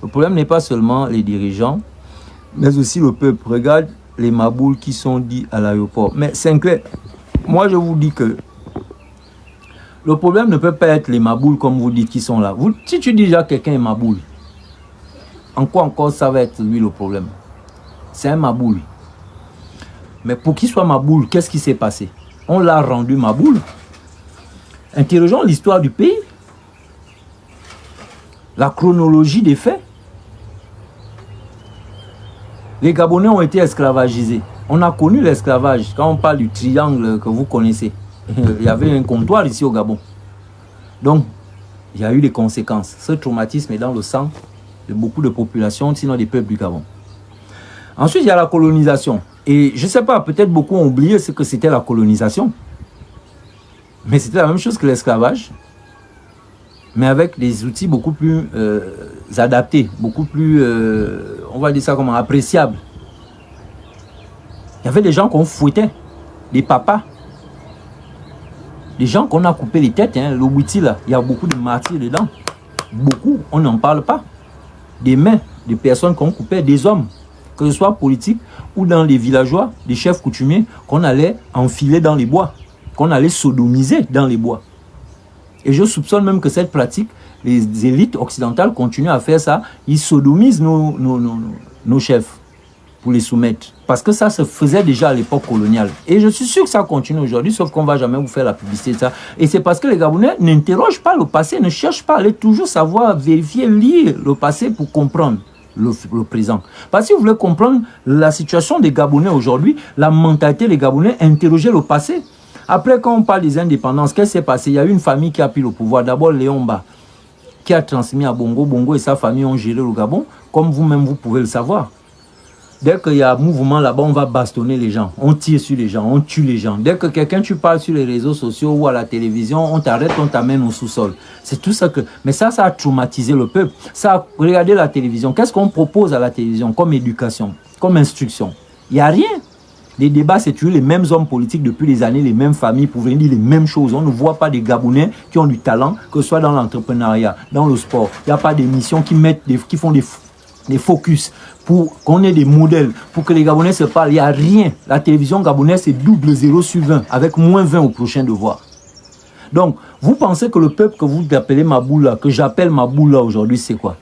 Le problème n'est pas seulement les dirigeants, mais aussi le peuple. Regarde les maboules qui sont dits à l'aéroport. Mais Sinclair, moi je vous dis que le problème ne peut pas être les maboules comme vous dites qui sont là. Si tu dis déjà quelqu'un est maboule, en quoi encore ça va être lui le problème? C'est un maboule. Mais pour qu'il soit maboule, qu'est-ce qui s'est passé? On l'a rendu maboule. Interrogeons l'histoire du pays. La chronologie des faits. Les Gabonais ont été esclavagisés. On a connu l'esclavage. Quand on parle du triangle que vous connaissez, il y avait un comptoir ici au Gabon. Donc, il y a eu des conséquences. Ce traumatisme est dans le sang de beaucoup de populations, sinon des peuples du Gabon. Ensuite, il y a la colonisation. Et je ne sais pas, peut-être beaucoup ont oublié ce que c'était la colonisation. Mais c'était la même chose que l'esclavage, mais avec des outils beaucoup plus adaptés, beaucoup plus, on va dire ça comment, appréciables. Il y avait des gens qu'on fouettait, des papas, des gens qu'on a coupé les têtes, hein, le Witi là, il y a beaucoup de martyrs dedans. Beaucoup, on n'en parle pas. Des mains, des personnes qu'on coupait, des hommes, que ce soit politiques ou dans les villageois, des chefs coutumiers, qu'on allait enfiler dans les bois, qu'on allait sodomiser dans les bois. Et je soupçonne même que cette pratique, les élites occidentales continuent à faire ça. Ils sodomisent nos chefs pour les soumettre. Parce que ça se faisait déjà à l'époque coloniale. Et je suis sûr que ça continue aujourd'hui, sauf qu'on ne va jamais vous faire la publicité de ça. Et c'est parce que les Gabonais n'interrogent pas le passé, ne cherchent pas à aller toujours savoir, vérifier, lire le passé pour comprendre le présent. Parce que si vous voulez comprendre la situation des Gabonais aujourd'hui, la mentalité des Gabonais, interrogez le passé. Après, quand on parle des indépendances, qu'est-ce qui s'est passé? Il y a eu une famille qui a pris le pouvoir. D'abord, Léon Mba, qui a transmis à Bongo. Bongo et sa famille ont géré le Gabon, comme vous-même, vous pouvez le savoir. Dès qu'il y a un mouvement là-bas, on va bastonner les gens. On tire sur les gens, on tue les gens. Dès que quelqu'un, tu parles sur les réseaux sociaux ou à la télévision, on t'arrête, on t'amène au sous-sol. C'est tout ça que... Mais ça a traumatisé le peuple. Regardez la télévision. Qu'est-ce qu'on propose à la télévision comme éducation, comme instruction? Il n'y a rien. Les débats, c'est toujours les mêmes hommes politiques depuis des années, les mêmes familles pour venir dire les mêmes choses. On ne voit pas des Gabonais qui ont du talent, que ce soit dans l'entrepreneuriat, dans le sport. Il n'y a pas d'émissions qui font des focus pour qu'on ait des modèles, pour que les Gabonais se parlent. Il n'y a rien. La télévision gabonaise, c'est double 0 sur 20, avec moins 20 au prochain devoir. Donc, vous pensez que le peuple que vous appelez Maboula, que j'appelle Maboula aujourd'hui, c'est quoi?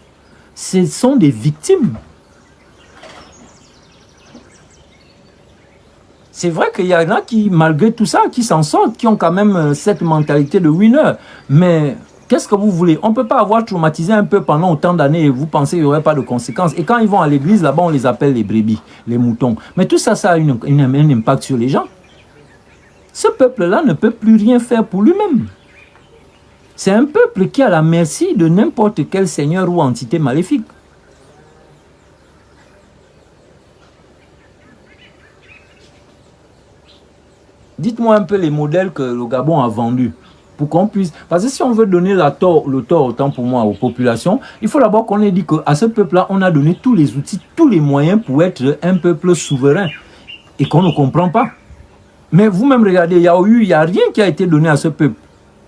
Ce sont des victimes. C'est vrai qu'il y en a qui, malgré tout ça, qui s'en sortent, qui ont quand même cette mentalité de winner. Mais qu'est-ce que vous voulez? On ne peut pas avoir traumatisé un peu pendant autant d'années et vous pensez qu'il n'y aurait pas de conséquences. Et quand ils vont à l'église, là-bas, on les appelle les brebis, les moutons. Mais tout ça, ça a un impact sur les gens. Ce peuple-là ne peut plus rien faire pour lui-même. C'est un peuple qui est à la merci de n'importe quel seigneur ou entité maléfique. Dites-moi un peu les modèles que le Gabon a vendus pour qu'on puisse... Parce que si on veut donner le tort, autant pour moi, aux populations, il faut d'abord qu'on ait dit qu'à ce peuple-là, on a donné tous les outils, tous les moyens pour être un peuple souverain et qu'on ne comprend pas. Mais vous-même, regardez, il n'y a rien qui a été donné à ce peuple.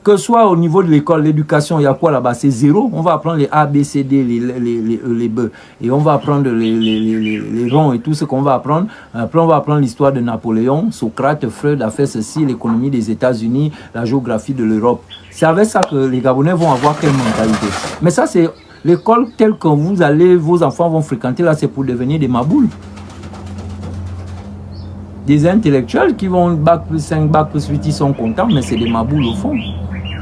Que ce soit au niveau de l'école, l'éducation, il y a quoi là-bas? C'est zéro. On va apprendre les A, B, C, D, les B. Et on va apprendre les ronds et tout ce qu'on va apprendre. Après, on va apprendre l'histoire de Napoléon. Socrate, Freud a fait ceci, l'économie des États-Unis, la géographie de l'Europe. C'est avec ça que les Gabonais vont avoir quelle mentalité? Mais ça, c'est l'école telle que vos enfants vont fréquenter, là, c'est pour devenir des maboules. Des intellectuels qui vont bac plus 5, bac plus 8, ils sont contents, mais c'est des maboules au fond.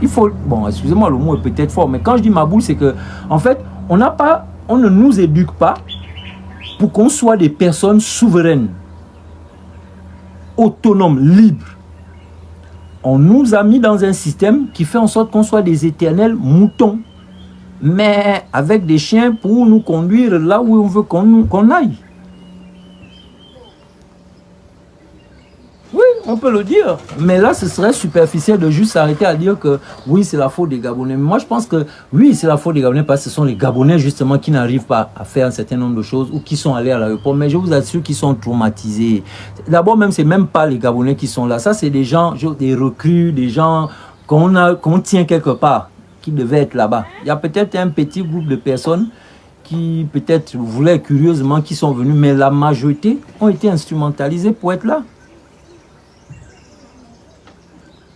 Il faut, bon, excusez-moi, le mot est peut-être fort, mais quand je dis maboule, c'est que, en fait, on ne nous éduque pas pour qu'on soit des personnes souveraines, autonomes, libres. On nous a mis dans un système qui fait en sorte qu'on soit des éternels moutons, mais avec des chiens pour nous conduire là où on veut qu'on aille. On peut le dire, mais là ce serait superficiel de juste s'arrêter à dire que oui c'est la faute des Gabonais. Mais moi je pense que oui c'est la faute des Gabonais parce que ce sont les Gabonais justement qui n'arrivent pas à faire un certain nombre de choses ou qui sont allés à l'aéroport, mais je vous assure qu'ils sont traumatisés. D'abord même c'est même pas les Gabonais qui sont là, ça c'est des gens, des recrues, des gens qu'on tient quelque part, qui devaient être là-bas. Il y a peut-être un petit groupe de personnes qui peut-être voulaient curieusement, qui sont venus, mais la majorité ont été instrumentalisés pour être là.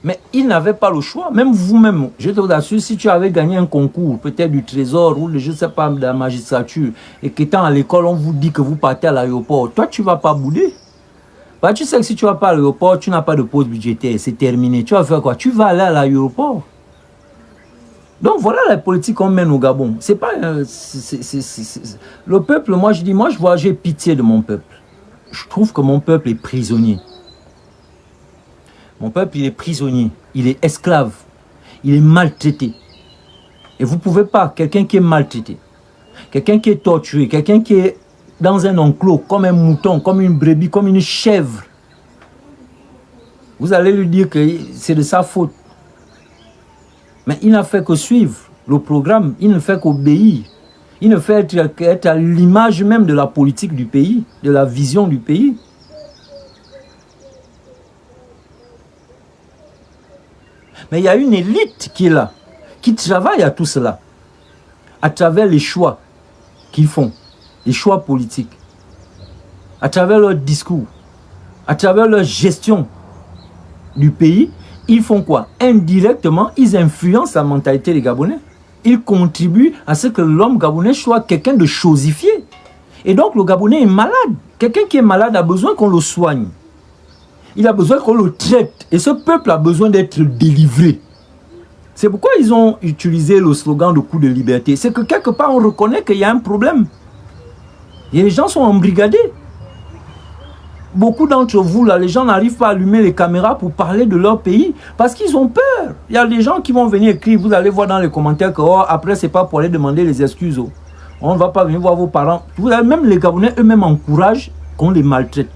Mais ils n'avaient pas le choix. Même vous-même, je te l'assure, si tu avais gagné un concours, peut-être du trésor ou je ne sais pas, de la magistrature, et qu'étant à l'école, on vous dit que vous partez à l'aéroport, toi, tu ne vas pas bouder. Bah, tu sais que si tu ne vas pas à l'aéroport, tu n'as pas de pause budgétaire, c'est terminé. Tu vas faire quoi? Tu vas aller à l'aéroport. Donc voilà la politique qu'on mène au Gabon. C'est pas... Le peuple, moi je dis, j'ai pitié de mon peuple. Je trouve que mon peuple est prisonnier. Mon peuple, il est prisonnier, il est esclave, il est maltraité. Et vous ne pouvez pas, quelqu'un qui est maltraité, quelqu'un qui est torturé, quelqu'un qui est dans un enclos, comme un mouton, comme une brebis, comme une chèvre, vous allez lui dire que c'est de sa faute. Mais il n'a fait que suivre le programme, il ne fait qu'obéir. Il ne fait qu'être à l'image même de la politique du pays, de la vision du pays. Mais il y a une élite qui est là, qui travaille à tout cela, à travers les choix qu'ils font, les choix politiques, à travers leur discours, à travers leur gestion du pays. Ils font quoi? Indirectement, ils influencent la mentalité des Gabonais. Ils contribuent à ce que l'homme gabonais soit quelqu'un de chosifié. Et donc le Gabonais est malade. Quelqu'un qui est malade a besoin qu'on le soigne. Il a besoin qu'on le traite. Et ce peuple a besoin d'être délivré. C'est pourquoi ils ont utilisé le slogan de coup de liberté. C'est que quelque part, on reconnaît qu'il y a un problème. Et les gens sont embrigadés. Beaucoup d'entre vous, là, les gens n'arrivent pas à allumer les caméras pour parler de leur pays parce qu'ils ont peur. Il y a des gens qui vont venir écrire, vous allez voir dans les commentaires que après, ce n'est pas pour aller demander les excuses. On ne va pas venir voir vos parents. Vous avez, même les Gabonais eux-mêmes encouragent qu'on les maltraite.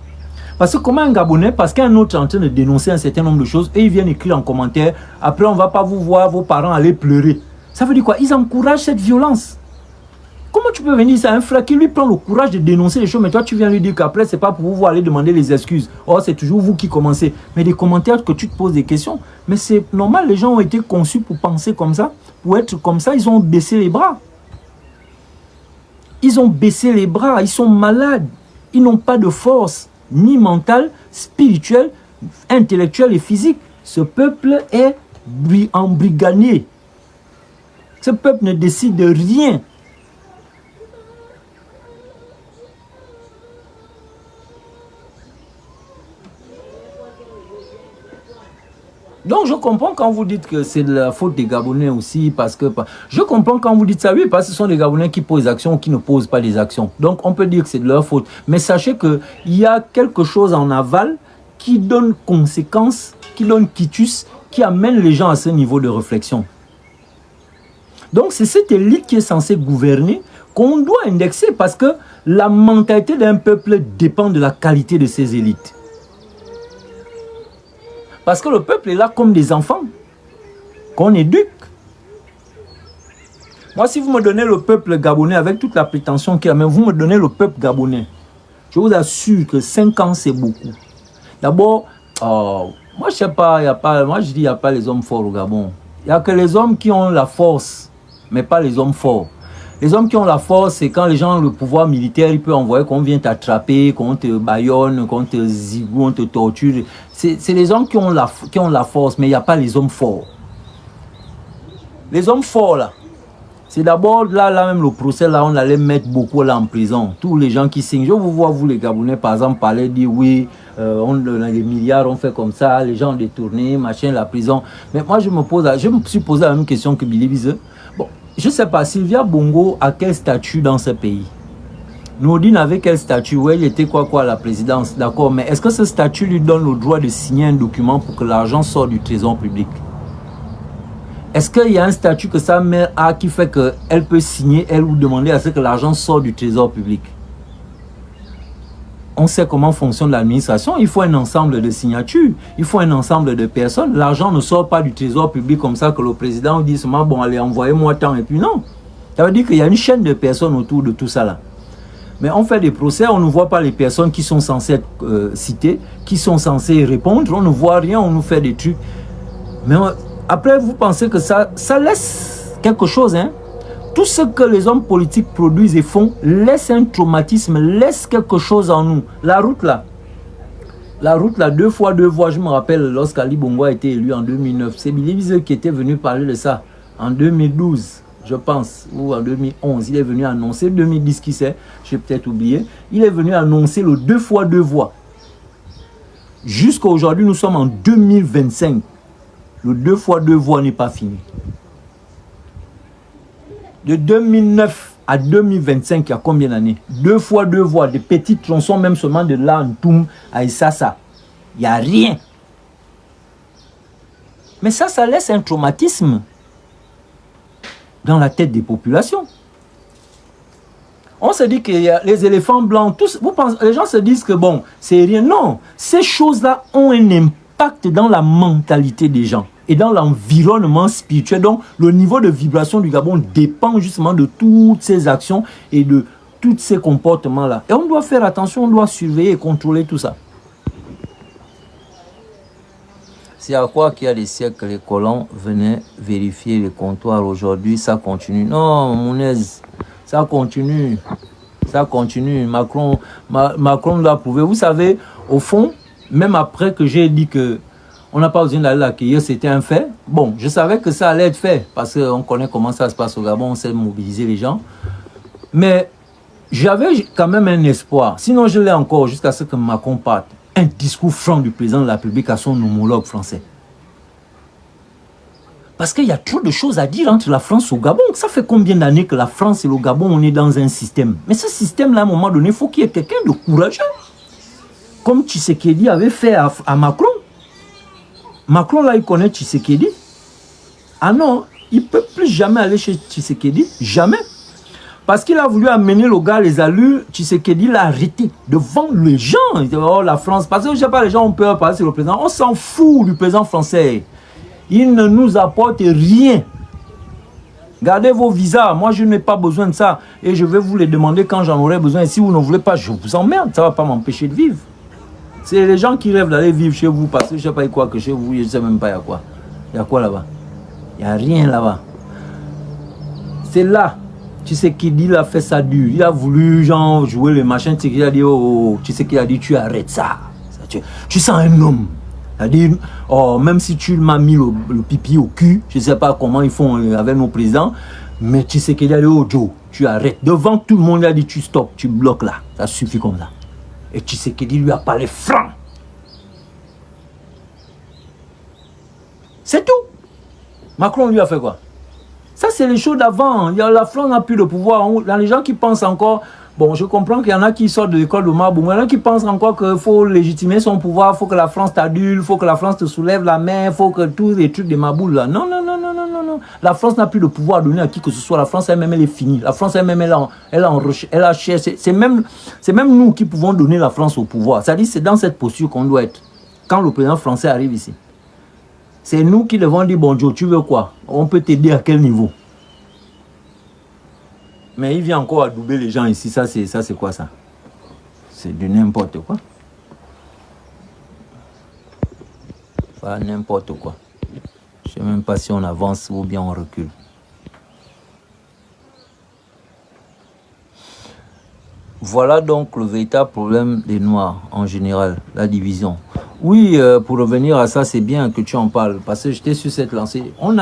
Parce que comment un Gabonais, parce qu'un autre est en train de dénoncer un certain nombre de choses, et ils viennent écrire en commentaire, après on ne va pas vous voir vos parents aller pleurer. Ça veut dire quoi? Ils encouragent cette violence. Comment tu peux venir, c'est un frère qui lui prend le courage de dénoncer les choses, mais toi tu viens lui dire qu'après c'est pas pour vous aller demander les excuses. Oh, c'est toujours vous qui commencez. Mais des commentaires que tu te poses des questions. Mais c'est normal, les gens ont été conçus pour penser comme ça, pour être comme ça, ils ont baissé les bras. Ils ont baissé les bras, ils sont malades. Ils n'ont pas de force, ni mentale, spirituelle, intellectuelle et physique. Ce peuple est embrigadé. Ce peuple ne décide de rien. Donc je comprends quand vous dites que c'est de la faute des Gabonais aussi, parce que... Je comprends quand vous dites ça, oui, parce que ce sont les Gabonais qui posent des actions ou qui ne posent pas des actions. Donc on peut dire que c'est de leur faute. Mais sachez qu'il y a quelque chose en aval qui donne conséquence, qui donne quitus, qui amène les gens à ce niveau de réflexion. Donc c'est cette élite qui est censée gouverner qu'on doit indexer, parce que la mentalité d'un peuple dépend de la qualité de ses élites. Parce que le peuple est là comme des enfants qu'on éduque. Moi, si vous me donnez le peuple gabonais avec toute la prétention qu'il a, mais vous me donnez le peuple gabonais, je vous assure que 5 ans, c'est beaucoup. D'abord, moi, je sais pas, moi, je dis qu'il n'y a pas les hommes forts au Gabon. Il n'y a que les hommes qui ont la force, mais pas les hommes forts. Les hommes qui ont la force, c'est quand les gens ont le pouvoir militaire, ils peuvent envoyer qu'on vient t'attraper, qu'on te baïonne, qu'on te zigoue, on te torture. C'est les hommes qui ont la force, mais il n'y a pas les hommes forts. Les hommes forts, là, c'est d'abord, là même le procès, là, on allait mettre beaucoup là en prison. Tous les gens qui signent. Je vous vois, vous les Gabonais, par exemple, parler, dire oui, on a des milliards, on fait comme ça, les gens ont détourné, machin, la prison. Mais moi, je me suis posé la même question que Billy Bizeux. Bon, je ne sais pas, Sylvia Bongo a quel statut dans ce pays? Nourdine avait quel statut? Ouais, il était quoi à la présidence, d'accord, mais est-ce que ce statut lui donne le droit de signer un document pour que l'argent sorte du trésor public? Est-ce qu'il y a un statut que sa mère a qui fait qu'elle peut signer, elle, ou demander à ce que l'argent sorte du trésor public? On sait comment fonctionne l'administration, il faut un ensemble de signatures, il faut un ensemble de personnes. L'argent ne sort pas du trésor public comme ça que le président dit seulement, bon, allez, envoyez-moi tant, et puis non. Ça veut dire qu'il y a une chaîne de personnes autour de tout ça là. Mais on fait des procès, on ne voit pas les personnes qui sont censées être citées, qui sont censées répondre, on ne voit rien, on nous fait des trucs. Mais après, vous pensez que ça laisse quelque chose, hein? Tout ce que les hommes politiques produisent et font laisse un traumatisme, laisse quelque chose en nous. La route là, 2 fois 2 voies, je me rappelle lorsqu'Ali Bongo a été élu en 2009. C'est Billy Wiesel qui était venu parler de ça en 2012, je pense, ou en 2011. Il est venu annoncer, 2010 qui sait, j'ai peut-être oublié. Il est venu annoncer le 2 fois 2 voies. Jusqu'à aujourd'hui, nous sommes en 2025. Le 2 fois 2 voies n'est pas fini. De 2009 à 2025, il y a combien d'années? 2 fois 2 voies, des petites tronçons, même seulement de là, en Toum, à Issassa. Il n'y a rien. Mais ça laisse un traumatisme dans la tête des populations. On se dit que les éléphants blancs, tous, vous pensez, les gens se disent que bon, c'est rien. Non, ces choses-là ont un impact dans la mentalité des gens et dans l'environnement spirituel. Donc, le niveau de vibration du Gabon dépend justement de toutes ces actions et de tous ces comportements-là. Et on doit faire attention, on doit surveiller et contrôler tout ça. C'est à quoi qu'il y a des siècles, les colons venaient vérifier les comptoirs. Aujourd'hui, ça continue. Non, mon aise, ça continue. Ça continue. Macron doit prouver. Vous savez, au fond, même après que j'ai dit que on n'a pas besoin d'aller l'accueillir, c'était un fait. Bon, je savais que ça allait être fait parce qu'on connaît comment ça se passe au Gabon, on sait mobiliser les gens. Mais j'avais quand même un espoir. Sinon, je l'ai encore jusqu'à ce que Macron parte. Un discours franc du président de la République à son homologue français. Parce qu'il y a trop de choses à dire entre la France et le Gabon. Ça fait combien d'années que la France et le Gabon, on est dans un système. Mais ce système-là, à un moment donné, il faut qu'il y ait quelqu'un de courageux. Comme Tshisekedi avait fait à Macron. Macron, là, il connaît Tshisekedi. Ah non, il ne peut plus jamais aller chez Tshisekedi. Jamais. Parce qu'il a voulu amener le gars les allures, Tshisekedi l'a arrêté devant les gens. Oh, la France, parce que je sais pas, les gens ont peur parce que c'est le président. On s'en fout du président français. Il ne nous apporte rien. Gardez vos visas. Moi, je n'ai pas besoin de ça. Et je vais vous les demander quand j'en aurai besoin. Et si vous ne voulez pas, je vous emmerde. Ça ne va pas m'empêcher de vivre. C'est les gens qui rêvent d'aller vivre chez vous parce que je ne sais pas quoi que chez vous, je ne sais même pas il y a quoi. Il y a quoi là-bas? Il n'y a rien là-bas. C'est là. Tu sais qu'il dit, il a fait ça dur. Il a voulu genre jouer le machin. Tu sais qu'il a dit, oh, tu sais qu'il a dit, tu arrêtes ça. Tu sens un homme. Il a dit, oh, même si tu m'as mis le pipi au cul, je ne sais pas comment ils font avec nos présidents, mais tu sais qu'il a dit, oh Joe, tu arrêtes. Devant tout le monde, il a dit, tu stops, tu bloques là. Ça suffit comme ça. Et tu sais qu'il lui a parlé franc. C'est tout. Macron lui a fait quoi? Ça, c'est les choses d'avant. La France n'a plus de pouvoir. Il y a les gens qui pensent encore... Bon, je comprends qu'il y en a qui sortent de l'école de Mabou. Il y en a qui pensent encore qu'il faut légitimer son pouvoir. Il faut que la France t'adule. Il faut que la France te soulève la main. Il faut que tous les trucs de Mabou, là. Non, non, non, non, non, non, non. La France n'a plus de pouvoir à donner à qui que ce soit. La France elle-même, elle est finie. La France elle-même, elle a cherché. C'est même nous qui pouvons donner la France au pouvoir. C'est-à-dire c'est dans cette posture qu'on doit être. Quand le président français arrive ici. C'est nous qui devons dire, bon Joe, tu veux quoi? On peut t'aider à quel niveau? Mais il vient encore adouber les gens ici. Ça, c'est quoi ça? C'est de n'importe quoi. Pas n'importe quoi. Je ne sais même pas si on avance ou bien on recule. Voilà donc le véritable problème des Noirs en général, la division. Oui, pour revenir à ça, c'est bien que tu en parles, parce que j'étais sur cette lancée. On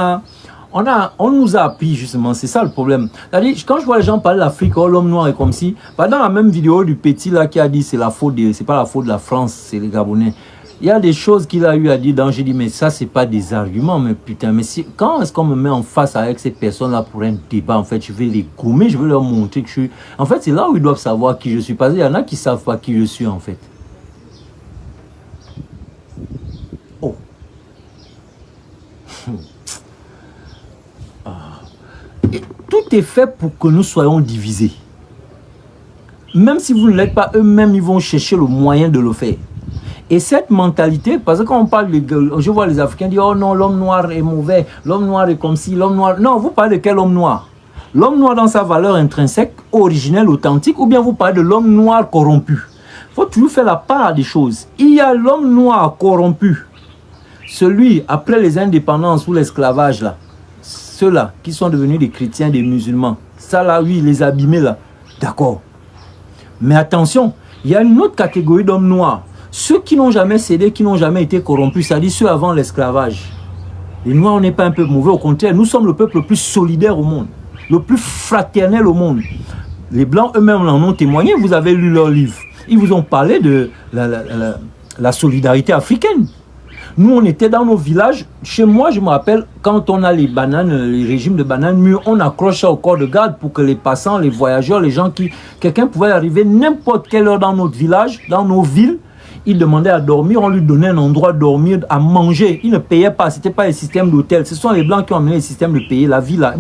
nous a appris justement, c'est ça le problème. C'est-à-dire, quand je vois les gens parler de l'Afrique, oh, l'homme noir est comme si, dans la même vidéo du petit là qui a dit c'est la faute, c'est pas la faute de la France, c'est les Gabonais. Il y a des choses qu'il a eu à dire, donc j'ai dit mais ça c'est pas des arguments, mais putain, mais si, quand est-ce qu'on me met en face avec ces personnes-là pour un débat, en fait, je vais les gommer, je vais leur montrer que je suis... En fait, c'est là où ils doivent savoir qui je suis, parce qu'il y en a qui savent pas qui je suis en fait. Oh. Et tout est fait pour que nous soyons divisés. Même si vous ne l'êtes pas, eux-mêmes, ils vont chercher le moyen de le faire. Et cette mentalité, parce que quand on parle de... Je vois les Africains dire, oh non, l'homme noir est mauvais, l'homme noir est comme si, l'homme noir... Non, vous parlez de quel homme noir? L'homme noir dans sa valeur intrinsèque, originelle, authentique, ou bien vous parlez de l'homme noir corrompu? Il faut toujours faire la part des choses. Il y a l'homme noir corrompu. Celui, après les indépendances ou l'esclavage, là, ceux-là qui sont devenus des chrétiens, des musulmans, ça là, oui, les abîmer là, d'accord. Mais attention, il y a une autre catégorie d'hommes noirs. Ceux qui n'ont jamais cédé, qui n'ont jamais été corrompus, c'est-à-dire ceux avant l'esclavage. Les noirs, on n'est pas un peu mauvais, au contraire, nous sommes le peuple le plus solidaire au monde, le plus fraternel au monde. Les blancs eux-mêmes en ont témoigné, vous avez lu leurs livres. Ils vous ont parlé de la solidarité africaine. Nous, on était dans nos villages. Chez moi, je me rappelle, quand on a les bananes, les régimes de bananes mûres, on accroche ça au corps de garde pour que les passants, les voyageurs, les gens qui... Quelqu'un pouvait arriver n'importe quelle heure dans notre village, dans nos villes. Il demandait à dormir, on lui donnait un endroit à dormir, à manger. Il ne payait pas, ce n'était pas les systèmes d'hôtel. Ce sont les blancs qui ont amené les systèmes de payer la vie là.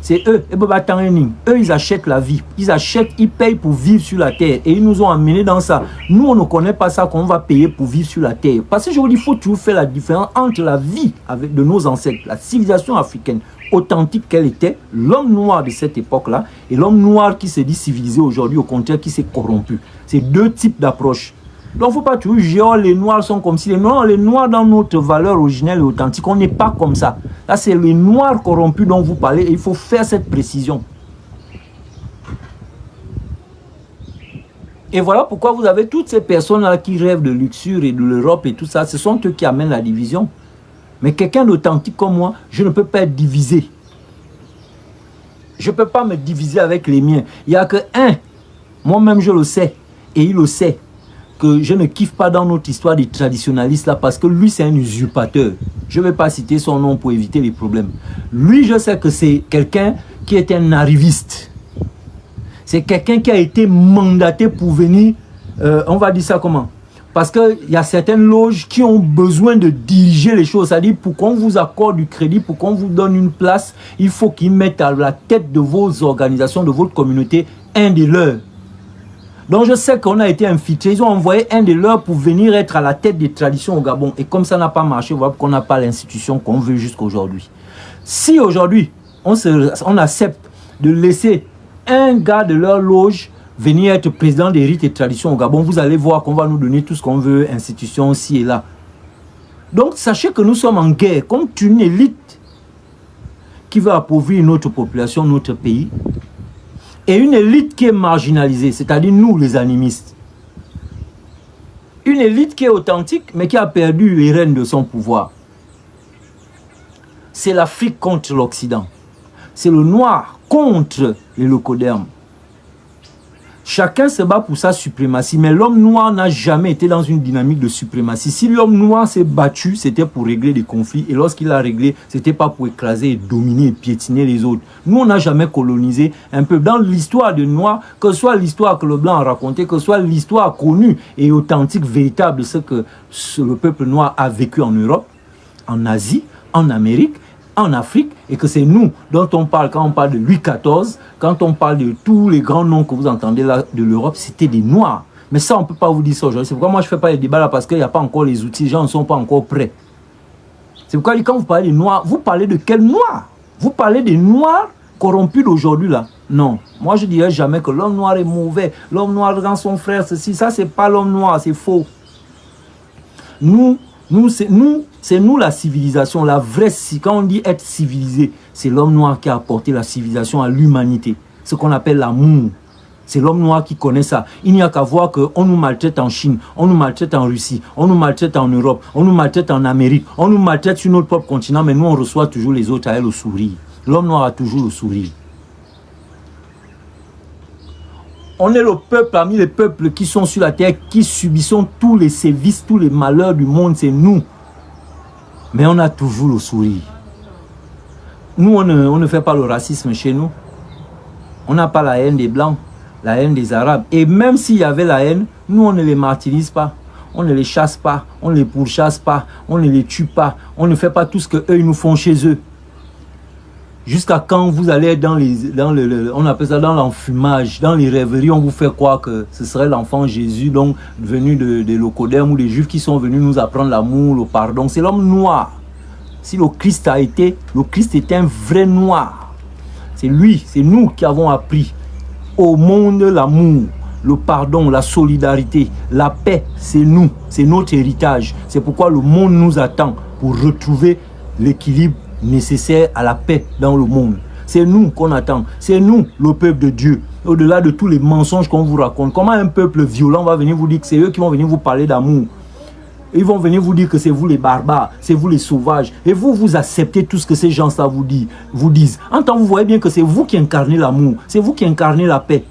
C'est eux, eux ils achètent la vie, ils payent pour vivre sur la terre et ils nous ont amenés dans ça. Nous on ne connaît pas ça qu'on va payer pour vivre sur la terre. Parce que je vous dis, il faut toujours faire la différence entre la vie de nos ancêtres, la civilisation africaine authentique qu'elle était, l'homme noir de cette époque-là et l'homme noir qui se dit civilisé aujourd'hui, au contraire qui s'est corrompu. C'est deux types d'approches. Donc, il ne faut pas toujours juger, oh, les noirs sont comme si les noirs dans notre valeur originelle et authentique, on n'est pas comme ça. Là, c'est les noirs corrompus dont vous parlez et il faut faire cette précision. Et voilà pourquoi vous avez toutes ces personnes-là qui rêvent de luxure et de l'Europe et tout ça. Ce sont eux qui amènent la division. Mais quelqu'un d'authentique comme moi, je ne peux pas être divisé. Je ne peux pas me diviser avec les miens. Il n'y a que un. Moi-même, je le sais. Et il le sait. Que je ne kiffe pas dans notre histoire des traditionalistes là parce que lui c'est un usurpateur. Je ne vais pas citer son nom pour éviter les problèmes. Lui je sais que c'est quelqu'un qui est un arriviste. C'est quelqu'un qui a été mandaté pour venir, on va dire ça comment? Parce qu'il y a certaines loges qui ont besoin de diriger les choses. C'est-à-dire pour qu'on vous accorde du crédit, pour qu'on vous donne une place, il faut qu'ils mettent à la tête de vos organisations, de votre communauté, un des leurs. Donc je sais qu'on a été infiltrés, ils ont envoyé un de leurs pour venir être à la tête des traditions au Gabon. Et comme ça n'a pas marché, voilà qu'on n'a pas l'institution qu'on veut jusqu'à aujourd'hui. Si aujourd'hui, on accepte de laisser un gars de leur loge venir être président des rites et traditions au Gabon, vous allez voir qu'on va nous donner tout ce qu'on veut, institutions ci et là. Donc sachez que nous sommes en guerre contre une élite qui veut appauvrir notre population, notre pays. Et une élite qui est marginalisée, c'est-à-dire nous les animistes. Une élite qui est authentique, mais qui a perdu les rênes de son pouvoir. C'est l'Afrique contre l'Occident. C'est le noir contre les leucodermes. Chacun se bat pour sa suprématie, mais l'homme noir n'a jamais été dans une dynamique de suprématie. Si l'homme noir s'est battu, c'était pour régler des conflits. Et lorsqu'il a réglé, c'était pas pour écraser, dominer et piétiner les autres. Nous, on n'a jamais colonisé un peu. Dans l'histoire de noir, que ce soit l'histoire que le blanc a racontée, que ce soit l'histoire connue et authentique, véritable de ce que le peuple noir a vécu en Europe, en Asie, en Amérique, en Afrique, et que c'est nous dont on parle quand on parle de Louis XIV, quand on parle de tous les grands noms que vous entendez là de l'Europe, c'était des Noirs. Mais ça, on ne peut pas vous dire ça aujourd'hui. C'est pourquoi moi, je ne fais pas les débats là, parce qu'il n'y a pas encore les outils, les gens ne sont pas encore prêts. C'est pourquoi quand vous parlez des Noirs, vous parlez de quels Noirs? Vous parlez des Noirs corrompus d'aujourd'hui là? Non. Moi, je ne dirais jamais que l'homme noir est mauvais, l'homme noir dans son frère, ceci, ça, c'est pas l'homme noir, c'est faux. C'est nous la civilisation, la vraie. Quand on dit être civilisé, c'est l'homme noir qui a apporté la civilisation à l'humanité. Ce qu'on appelle l'amour. C'est l'homme noir qui connaît ça. Il n'y a qu'à voir qu'on nous maltraite en Chine, on nous maltraite en Russie, on nous maltraite en Europe, on nous maltraite en Amérique, on nous maltraite sur notre propre continent, mais nous on reçoit toujours les autres à elle au sourire. L'homme noir a toujours le sourire. On est le peuple parmi les peuples qui sont sur la terre, qui subissons tous les sévices, tous les malheurs du monde, c'est nous. Mais on a toujours le sourire. Nous, on ne fait pas le racisme chez nous. On n'a pas la haine des Blancs, la haine des Arabes. Et même s'il y avait la haine, nous, on ne les martyrise pas. On ne les chasse pas, on ne les pourchasse pas, on ne les tue pas. On ne fait pas tout ce qu'eux, ils nous font chez eux. Jusqu'à quand vous allez être on appelle ça dans l'enfumage, dans les rêveries, on vous fait croire que ce serait l'enfant Jésus, donc venu des leucodermes ou des Juifs qui sont venus nous apprendre l'amour, le pardon. C'est l'homme noir. Si le Christ était un vrai noir. C'est lui, c'est nous qui avons appris au monde l'amour, le pardon, la solidarité, la paix. C'est nous, c'est notre héritage. C'est pourquoi le monde nous attend pour retrouver l'équilibre nécessaires à la paix dans le monde. C'est nous qu'on attend. C'est nous, le peuple de Dieu. Au-delà de tous les mensonges qu'on vous raconte. Comment un peuple violent va venir vous dire que c'est eux qui vont venir vous parler d'amour? Ils vont venir vous dire que c'est vous les barbares, c'est vous les sauvages. Et vous, vous acceptez tout ce que ces gens-là vous disent. En tant que vous voyez bien que c'est vous qui incarnez l'amour. C'est vous qui incarnez la paix.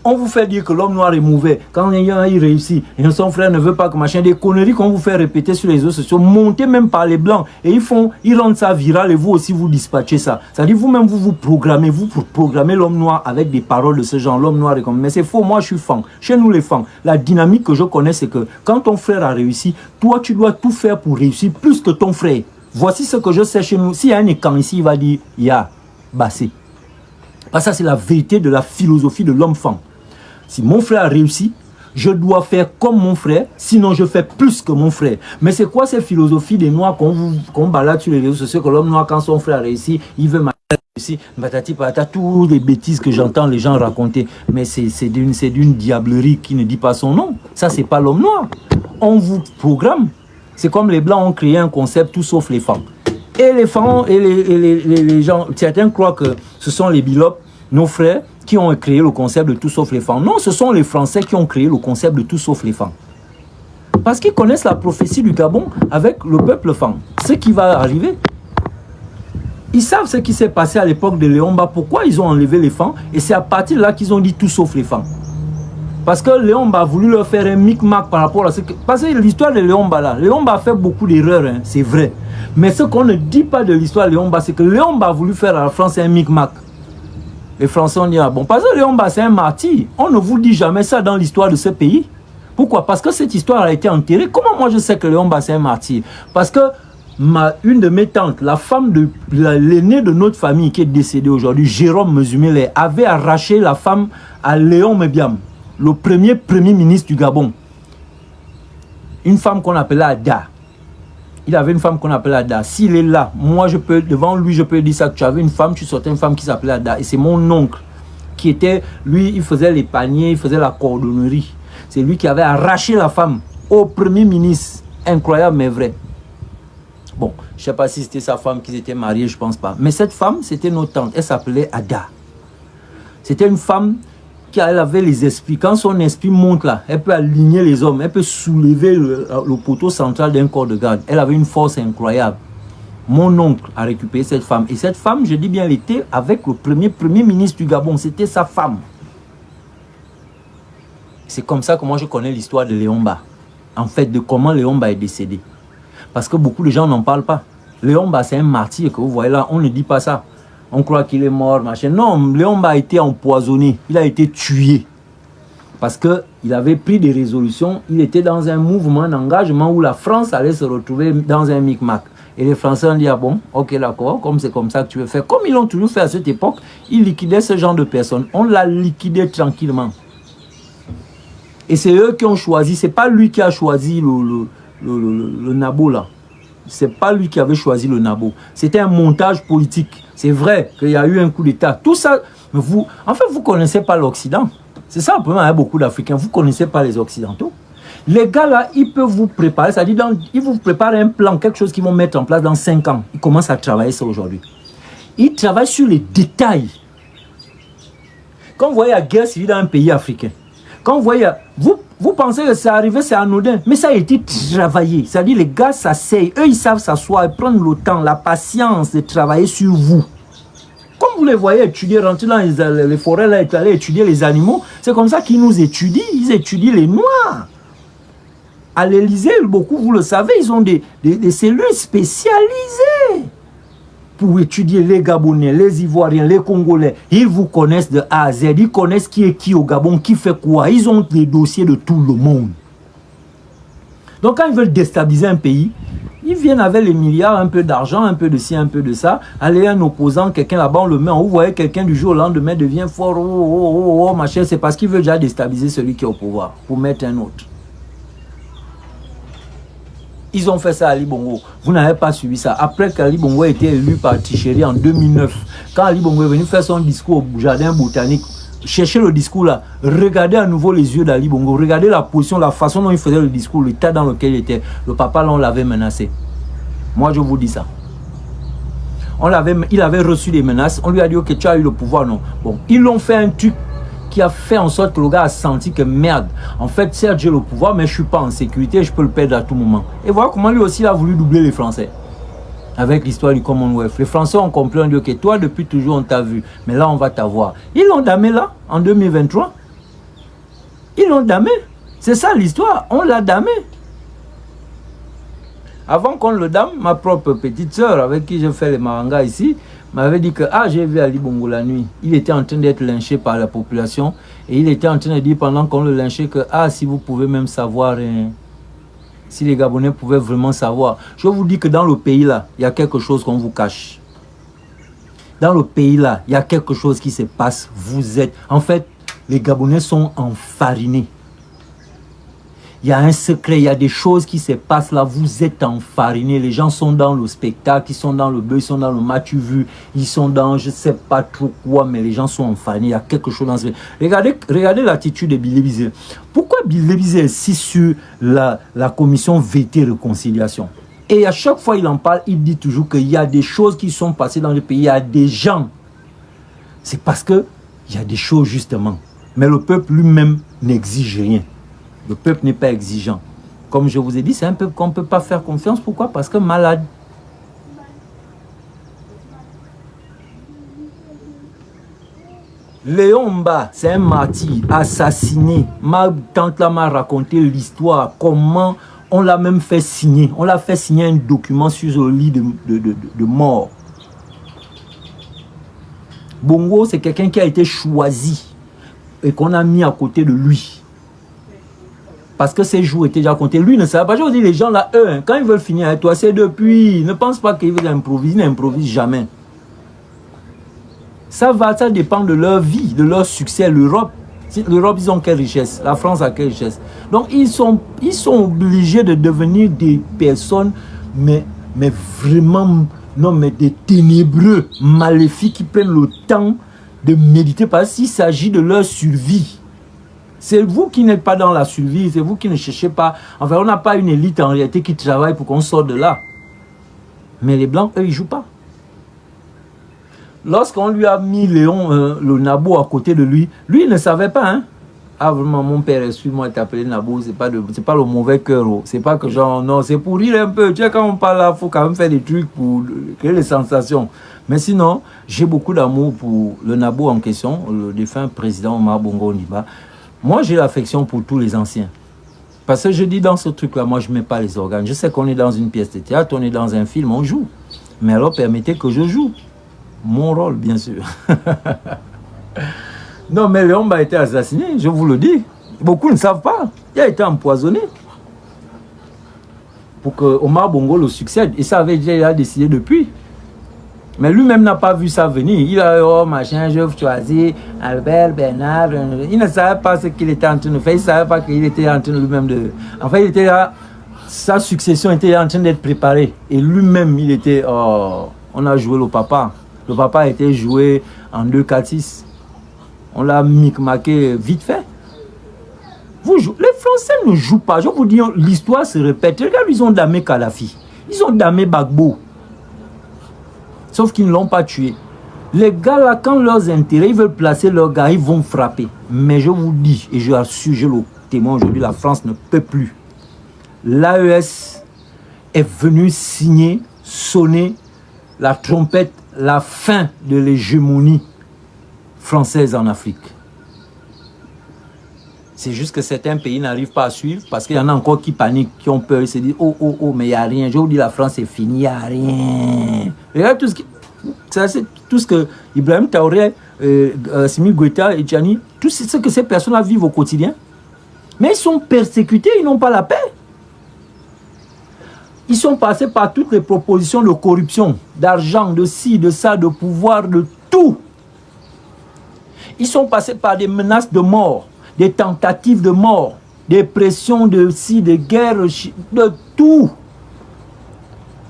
On vous fait dire que l'homme noir est mauvais. Quand il réussit, et son frère ne veut pas que machin, des conneries qu'on vous fait répéter sur les réseaux sociaux, montées même par les blancs. Et ils rendent ça viral et vous aussi vous dispatchez ça. C'est-à-dire vous-même vous programmez l'homme noir avec des paroles de ce genre. L'homme noir est comme, mais c'est faux, moi je suis fan. Chez nous les fans, la dynamique que je connais c'est que quand ton frère a réussi, toi tu dois tout faire pour réussir plus que ton frère. Voici ce que je sais chez nous. S'il y a un écran ici, il va dire, ya, bassé. Parce que ça c'est la vérité de la philosophie de l'homme fan. Si mon frère a réussi, je dois faire comme mon frère, sinon je fais plus que mon frère. Mais c'est quoi cette philosophie des Noirs qu'on balade sur les réseaux sociaux, que l'homme noir, quand son frère a réussi, il veut réussir, patati patata, toutes les bêtises que j'entends les gens raconter. Mais c'est d'une diablerie qui ne dit pas son nom. Ça, c'est pas l'homme noir. On vous programme. C'est comme les Blancs ont créé un concept, tout sauf les femmes. Et les femmes, et les gens, certains croient que ce sont les bilopes, nos frères, qui ont créé le concept de tout sauf les femmes. Non, ce sont les Français qui ont créé le concept de tout sauf les femmes. Parce qu'ils connaissent la prophétie du Gabon avec le peuple femme. Ce qui va arriver. Ils savent ce qui s'est passé à l'époque de Léomba, pourquoi ils ont enlevé les femmes. Et c'est à partir de là qu'ils ont dit tout sauf les femmes. Parce que Léomba a voulu leur faire un micmac par rapport à ce que... Parce que l'histoire de Léomba là, Léomba a fait beaucoup d'erreurs, hein, c'est vrai. Mais ce qu'on ne dit pas de l'histoire de Léomba, c'est que Léomba a voulu faire à la France un micmac. Les Français ont dit, ah bon, parce que Léomba c'est un martyr. On ne vous dit jamais ça dans l'histoire de ce pays. Pourquoi? Parce que cette histoire a été enterrée. Comment moi je sais que Léomba c'est un martyr? Parce que une de mes tantes, la femme de l'aîné de notre famille qui est décédée aujourd'hui, Jérôme Mezumele, avait arraché la femme à Léon Mebiam, le premier ministre du Gabon. Une femme qu'on appelait Ada. Il avait une femme qu'on appelait Ada. S'il est là, moi je peux, devant lui, je peux dire ça. Tu avais une femme, tu sortais une femme qui s'appelait Ada. Et c'est mon oncle qui était, lui, il faisait les paniers, il faisait la cordonnerie. C'est lui qui avait arraché la femme au premier ministre. Incroyable mais vrai. Bon, je ne sais pas si c'était sa femme qui s'était mariée, je ne pense pas. Mais cette femme, c'était notre tante. Elle s'appelait Ada. C'était une femme qui avait les esprits. Quand son esprit monte là, elle peut aligner les hommes, elle peut soulever le poteau central d'un corps de garde. Elle avait une force incroyable. Mon oncle a récupéré cette femme. Et cette femme, je dis bien, elle était avec le premier ministre du Gabon. C'était sa femme. C'est comme ça que moi je connais l'histoire de Léomba. En fait, de comment Léomba est décédé. Parce que beaucoup de gens n'en parlent pas. Léomba, c'est un martyr que vous voyez là. On ne dit pas ça. On croit qu'il est mort, machin. Non, Léomba a été empoisonné. Il a été tué. Parce qu'il avait pris des résolutions. Il était dans un mouvement d'engagement où la France allait se retrouver dans un micmac. Et les Français ont dit, ah bon, ok d'accord, comme c'est comme ça que tu veux faire. Comme ils l'ont toujours fait à cette époque, ils liquidaient ce genre de personnes. On l'a liquidé tranquillement. Et c'est eux qui ont choisi. C'est pas lui qui a choisi le Nabo là. C'est pas lui qui avait choisi le Nabo. C'était un montage politique. C'est vrai qu'il y a eu un coup d'État. Tout ça, vous, en fait, vous ne connaissez pas l'Occident. C'est ça le problème avec beaucoup d'Africains. Vous ne connaissez pas les Occidentaux. Les gars là, ils peuvent vous préparer. C'est-à-dire, ils vous préparent un plan, quelque chose qu'ils vont mettre en place dans 5 ans. Ils commencent à travailler ça aujourd'hui. Ils travaillent sur les détails. Quand vous voyez la guerre civile dans un pays africain, quand vous voyez, vous pensez que c'est arrivé, c'est anodin, mais ça a été travaillé. C'est-à-dire, les gars s'asseyent, eux, ils savent s'asseoir et prendre le temps, la patience de travailler sur vous. Comme vous les voyez étudier, rentrer dans les forêts, là, et aller étudier les animaux, c'est comme ça qu'ils nous étudient. Ils étudient les Noirs. À l'Élysée, beaucoup, vous le savez, ils ont des cellules spécialisées pour étudier les Gabonais, les Ivoiriens, les Congolais. Ils vous connaissent de A à Z. Ils connaissent qui est qui au Gabon, qui fait quoi. Ils ont des dossiers de tout le monde. Donc quand ils veulent déstabiliser un pays, ils viennent avec les milliards, un peu d'argent, un peu de ci, un peu de ça. Aller un opposant, quelqu'un là-bas, on le met. Vous voyez quelqu'un du jour au lendemain devient fort, machin. C'est parce qu'il veut déjà déstabiliser celui qui est au pouvoir pour mettre un autre. Ils ont fait ça à Ali Bongo. Vous n'avez pas suivi ça. Après qu'Ali Bongo a été élu par Ticheri en 2009, quand Ali Bongo est venu faire son discours au jardin botanique, cherchez le discours là, regardez à nouveau les yeux d'Ali Bongo, regardez la position, la façon dont il faisait le discours, l'état dans lequel il était. Le papa là, on l'avait menacé. Moi, je vous dis ça. Il avait reçu des menaces. On lui a dit, ok, tu as eu le pouvoir, non. Bon, ils l'ont fait un truc qui a fait en sorte que le gars a senti que merde, en fait, certes, j'ai le pouvoir, mais je ne suis pas en sécurité, je peux le perdre à tout moment. Et voilà comment lui aussi, il a voulu doubler les Français. Avec l'histoire du Commonwealth. Les Français ont compris, on dit, ok, toi, depuis toujours, on t'a vu, mais là, on va t'avoir. Ils l'ont damé là, en 2023. Ils l'ont damé. C'est ça l'histoire, on l'a damé. Avant qu'on le dame, ma propre petite sœur, avec qui je fais les marangas ici, m'avait dit que j'ai vu Ali Bongo la nuit. Il était en train d'être lynché par la population. Et il était en train de dire pendant qu'on le lynchait que si vous pouvez même savoir, si les Gabonais pouvaient vraiment savoir. Je vous dis que dans le pays là, il y a quelque chose qu'on vous cache. Dans le pays là, il y a quelque chose qui se passe. Vous êtes... En fait, les Gabonais sont enfarinés. Il y a un secret, il y a des choses qui se passent là, vous êtes enfarinés, les gens sont dans le spectacle, ils sont dans le bœuf, ils sont dans le match vu, ils sont dans je ne sais pas trop quoi, mais les gens sont enfarinés, il y a quelque chose dans ce... Regardez l'attitude de Billy Bizet. Pourquoi Billy Bizet insiste sur la commission vérité et réconciliation? Et à chaque fois il en parle, il dit toujours qu'il y a des choses qui sont passées dans le pays, il y a des gens. C'est parce qu'il y a des choses justement. Mais le peuple lui-même n'exige rien. Le peuple n'est pas exigeant. Comme je vous ai dit, c'est un peuple qu'on ne peut pas faire confiance. Pourquoi? Parce que malade. Léon Mba, c'est un martyr, assassiné. Ma tante là m'a raconté l'histoire, comment on l'a même fait signer. On l'a fait signer un document sur le lit de mort. Bongo, c'est quelqu'un qui a été choisi et qu'on a mis à côté de lui. Parce que ses jours étaient déjà comptés. Lui ne savait pas. Je vous dis, les gens là, eux, quand ils veulent finir avec toi, c'est depuis. Ne pense pas qu'ils veulent improviser. Ils n'improvisent jamais. Ça dépend de leur vie, de leur succès. L'Europe, ils ont quelle richesse? La France a quelle richesse? Donc, ils sont obligés de devenir des personnes, mais vraiment, non, mais des ténébreux, maléfiques qui prennent le temps de méditer parce qu'il s'agit de leur survie. C'est vous qui n'êtes pas dans la survie, c'est vous qui ne cherchez pas. Enfin, on n'a pas une élite en réalité qui travaille pour qu'on sorte de là. Mais les Blancs, eux, ils ne jouent pas. Lorsqu'on lui a mis Léon, le Nabo à côté de lui, lui, il ne savait pas. Hein? Vraiment, mon père, excuse-moi de t'appeler Nabo, c'est pas le mauvais cœur. C'est pas que genre, non, c'est pour rire un peu. Tu sais, quand on parle là, il faut quand même faire des trucs pour créer des sensations. Mais sinon, j'ai beaucoup d'amour pour le Nabo en question, le défunt président Omar Bongo Ondimba. Moi, j'ai l'affection pour tous les anciens. Parce que je dis dans ce truc-là, moi, je ne mets pas les organes. Je sais qu'on est dans une pièce de théâtre, on est dans un film, on joue. Mais alors, permettez que je joue. Mon rôle, bien sûr. Non, mais Léon a été assassiné, je vous le dis. Beaucoup ne savent pas. Il a été empoisonné. Pour que Omar Bongo le succède. Et ça avait déjà décidé depuis. Mais lui-même n'a pas vu ça venir. Il a dit, machin, je choisis Albert, Bernard. Il ne savait pas ce qu'il était en train de faire. Il ne savait pas qu'il était en train lui-même de... En fait, il était là, sa succession était en train d'être préparée. Et lui-même, il était... on a joué le papa. Le papa a été joué en 2-4-6. On l'a micmaqué vite fait. Les Français ne jouent pas. Je vous dis, l'histoire se répète. Regarde, ils ont damé Kadhafi. Ils ont damé Gbagbo. Sauf qu'ils ne l'ont pas tué. Les gars là, quand leurs intérêts, ils veulent placer leurs gars, ils vont frapper. Mais je vous dis, et je assure, je le témoin aujourd'hui, la France ne peut plus. L'AES est venu signer, sonner la trompette, la fin de l'hégémonie française en Afrique. C'est juste que certains pays n'arrivent pas à suivre parce qu'il y en a encore qui paniquent, qui ont peur, ils se disent oh, mais il n'y a rien. Je vous dis, la France est finie, il n'y a rien. Regarde tout ce que Ibrahim Traoré, Assimi Goïta et Tchani, tout ce que ces personnes-là vivent au quotidien. Mais ils sont persécutés, ils n'ont pas la paix. Ils sont passés par toutes les propositions de corruption, d'argent, de ci, de ça, de pouvoir, de tout. Ils sont passés par des menaces de mort, des tentatives de mort, des pressions de ci, des guerres, de tout.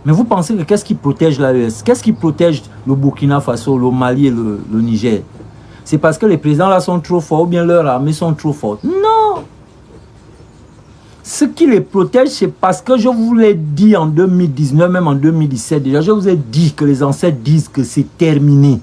Mais vous pensez que qu'est-ce qui protège l'AES? Qu'est-ce qui protège le Burkina Faso, le Mali et le Niger? C'est parce que les présidents là sont trop forts ou bien leurs armées sont trop fortes? Non! Ce qui les protège, c'est parce que je vous l'ai dit en 2019, même en 2017, déjà, je vous ai dit que les ancêtres disent que c'est terminé.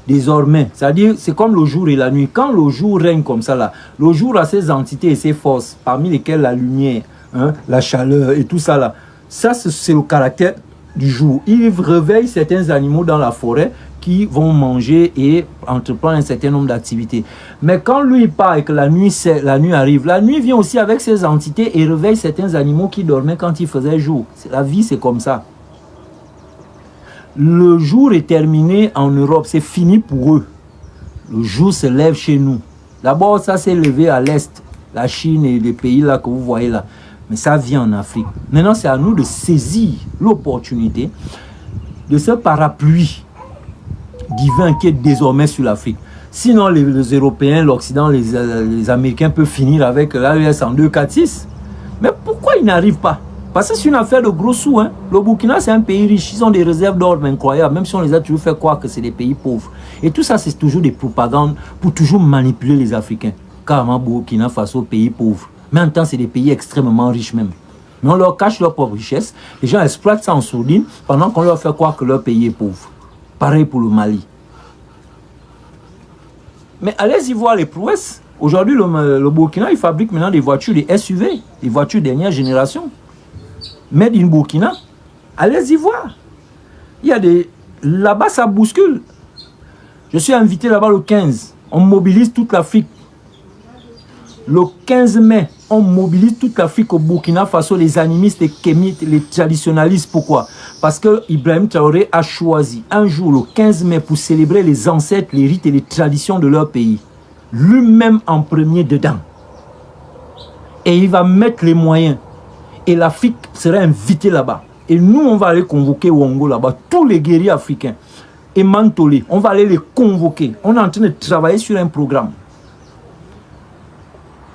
Désormais, c'est-à-dire, c'est comme le jour et la nuit. Quand le jour règne comme ça, là, le jour a ses entités et ses forces, parmi lesquelles la lumière, hein, la chaleur et tout ça, là. Ça, c'est le caractère du jour. Il réveille certains animaux dans la forêt qui vont manger et entreprendre un certain nombre d'activités. Mais quand lui part et que la nuit arrive, la nuit vient aussi avec ses entités et réveille certains animaux qui dormaient quand il faisait jour. La vie, c'est comme ça. Le jour est terminé en Europe, c'est fini pour eux. Le jour se lève chez nous. D'abord, ça s'est levé à l'Est, la Chine et les pays là que vous voyez là. Mais ça vient en Afrique. Maintenant, c'est à nous de saisir l'opportunité de ce parapluie divin qui est désormais sur l'Afrique. Sinon, les Européens, l'Occident, les Américains peuvent finir avec l'AES en 2, 4, 6. Mais pourquoi ils n'arrivent pas? Parce que c'est une affaire de gros sous. Hein. Le Burkina, c'est un pays riche. Ils ont des réserves d'or incroyables, même si on les a toujours fait croire que c'est des pays pauvres. Et tout ça, c'est toujours des propagandes pour toujours manipuler les Africains. Carrément, Burkina Faso, pays pauvre. Mais en même temps, c'est des pays extrêmement riches même. Mais on leur cache leur propre richesse. Les gens exploitent ça en sourdine pendant qu'on leur fait croire que leur pays est pauvre. Pareil pour le Mali. Mais allez-y voir les prouesses. Aujourd'hui, le Burkina, il fabrique maintenant des voitures, des SUV, des voitures dernière génération. Made in Burkina. Allez-y voir. Il y a des... Là-bas, ça bouscule. Je suis invité là-bas le 15. On mobilise toute l'Afrique. Le 15 mai, on mobilise toute l'Afrique au Burkina Faso, les animistes, les kémites, les traditionalistes. Pourquoi? Parce que Ibrahim Traoré a choisi un jour, le 15 mai, pour célébrer les ancêtres, les rites et les traditions de leur pays. Lui-même en premier dedans. Et il va mettre les moyens. Et l'Afrique sera invitée là-bas. Et nous, on va aller convoquer Wongo là-bas, tous les guerriers africains. Et Mantolé, on va aller les convoquer. On est en train de travailler sur un programme.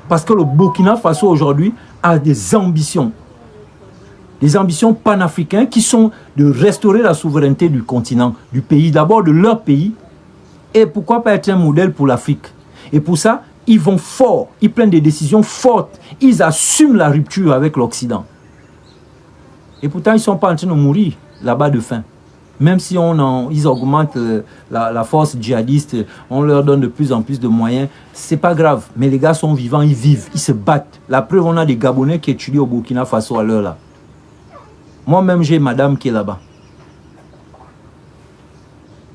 Parce que le Burkina Faso aujourd'hui a des ambitions panafricaines qui sont de restaurer la souveraineté du continent, du pays, d'abord de leur pays, et pourquoi pas être un modèle pour l'Afrique. Et pour ça, ils vont fort, ils prennent des décisions fortes, ils assument la rupture avec l'Occident. Et pourtant, ils ne sont pas en train de mourir là-bas de faim. Même si ils augmentent la force djihadiste, on leur donne de plus en plus de moyens, c'est pas grave. Mais les gars sont vivants, ils vivent, ils se battent. La preuve, on a des Gabonais qui étudient au Burkina Faso à l'heure là. Moi-même, j'ai madame qui est là-bas.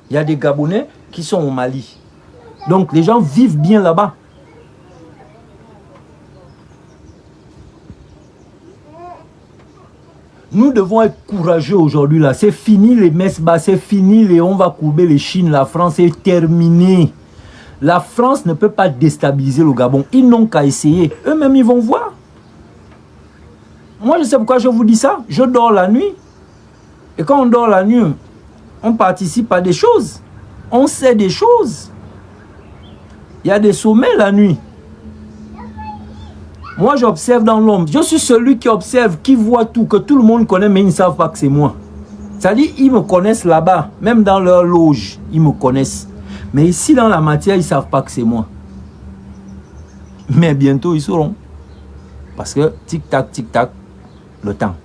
Il y a des Gabonais qui sont au Mali. Donc, les gens vivent bien là-bas. Nous devons être courageux aujourd'hui là. C'est fini les messes basses, c'est fini les on va courber les Chines. La France est terminée. La France ne peut pas déstabiliser le Gabon. Ils n'ont qu'à essayer. Eux-mêmes, ils vont voir. Moi, je sais pourquoi je vous dis ça. Je dors la nuit. Et quand on dort la nuit, on participe à des choses. On sait des choses. Il y a des sommets la nuit. Moi, j'observe dans l'ombre. Je suis celui qui observe, qui voit tout, que tout le monde connaît, mais ils ne savent pas que c'est moi. C'est-à-dire, ils me connaissent là-bas, même dans leur loge, ils me connaissent. Mais ici, dans la matière, ils ne savent pas que c'est moi. Mais bientôt, ils sauront. Parce que, tic-tac, le temps.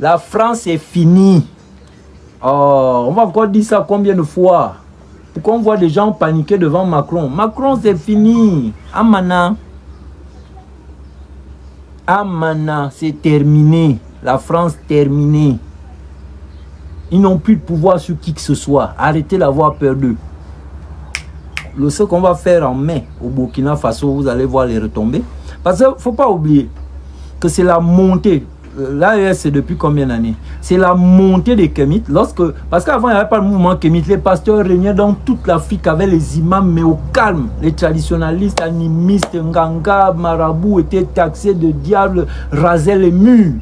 La France est finie. Oh, on va encore dire ça combien de fois? Pourquoi on voit des gens paniquer devant Macron? Macron, c'est fini. Amana. Amana, c'est terminé. La France, terminée. Ils n'ont plus de pouvoir sur qui que ce soit. Arrêtez d'avoir peur d'eux. Ce qu'on va faire en mai au Burkina Faso, vous allez voir les retombées. Parce qu'il ne faut pas oublier que c'est la montée. L'AES, c'est depuis combien d'années? C'est la montée des kémites. Parce qu'avant, il n'y avait pas le mouvement kémite. Les pasteurs régnaient dans toute l'Afrique avec les imams, mais au calme. Les traditionalistes, animistes, nganga, marabouts étaient taxés de diables, rasaient les murs.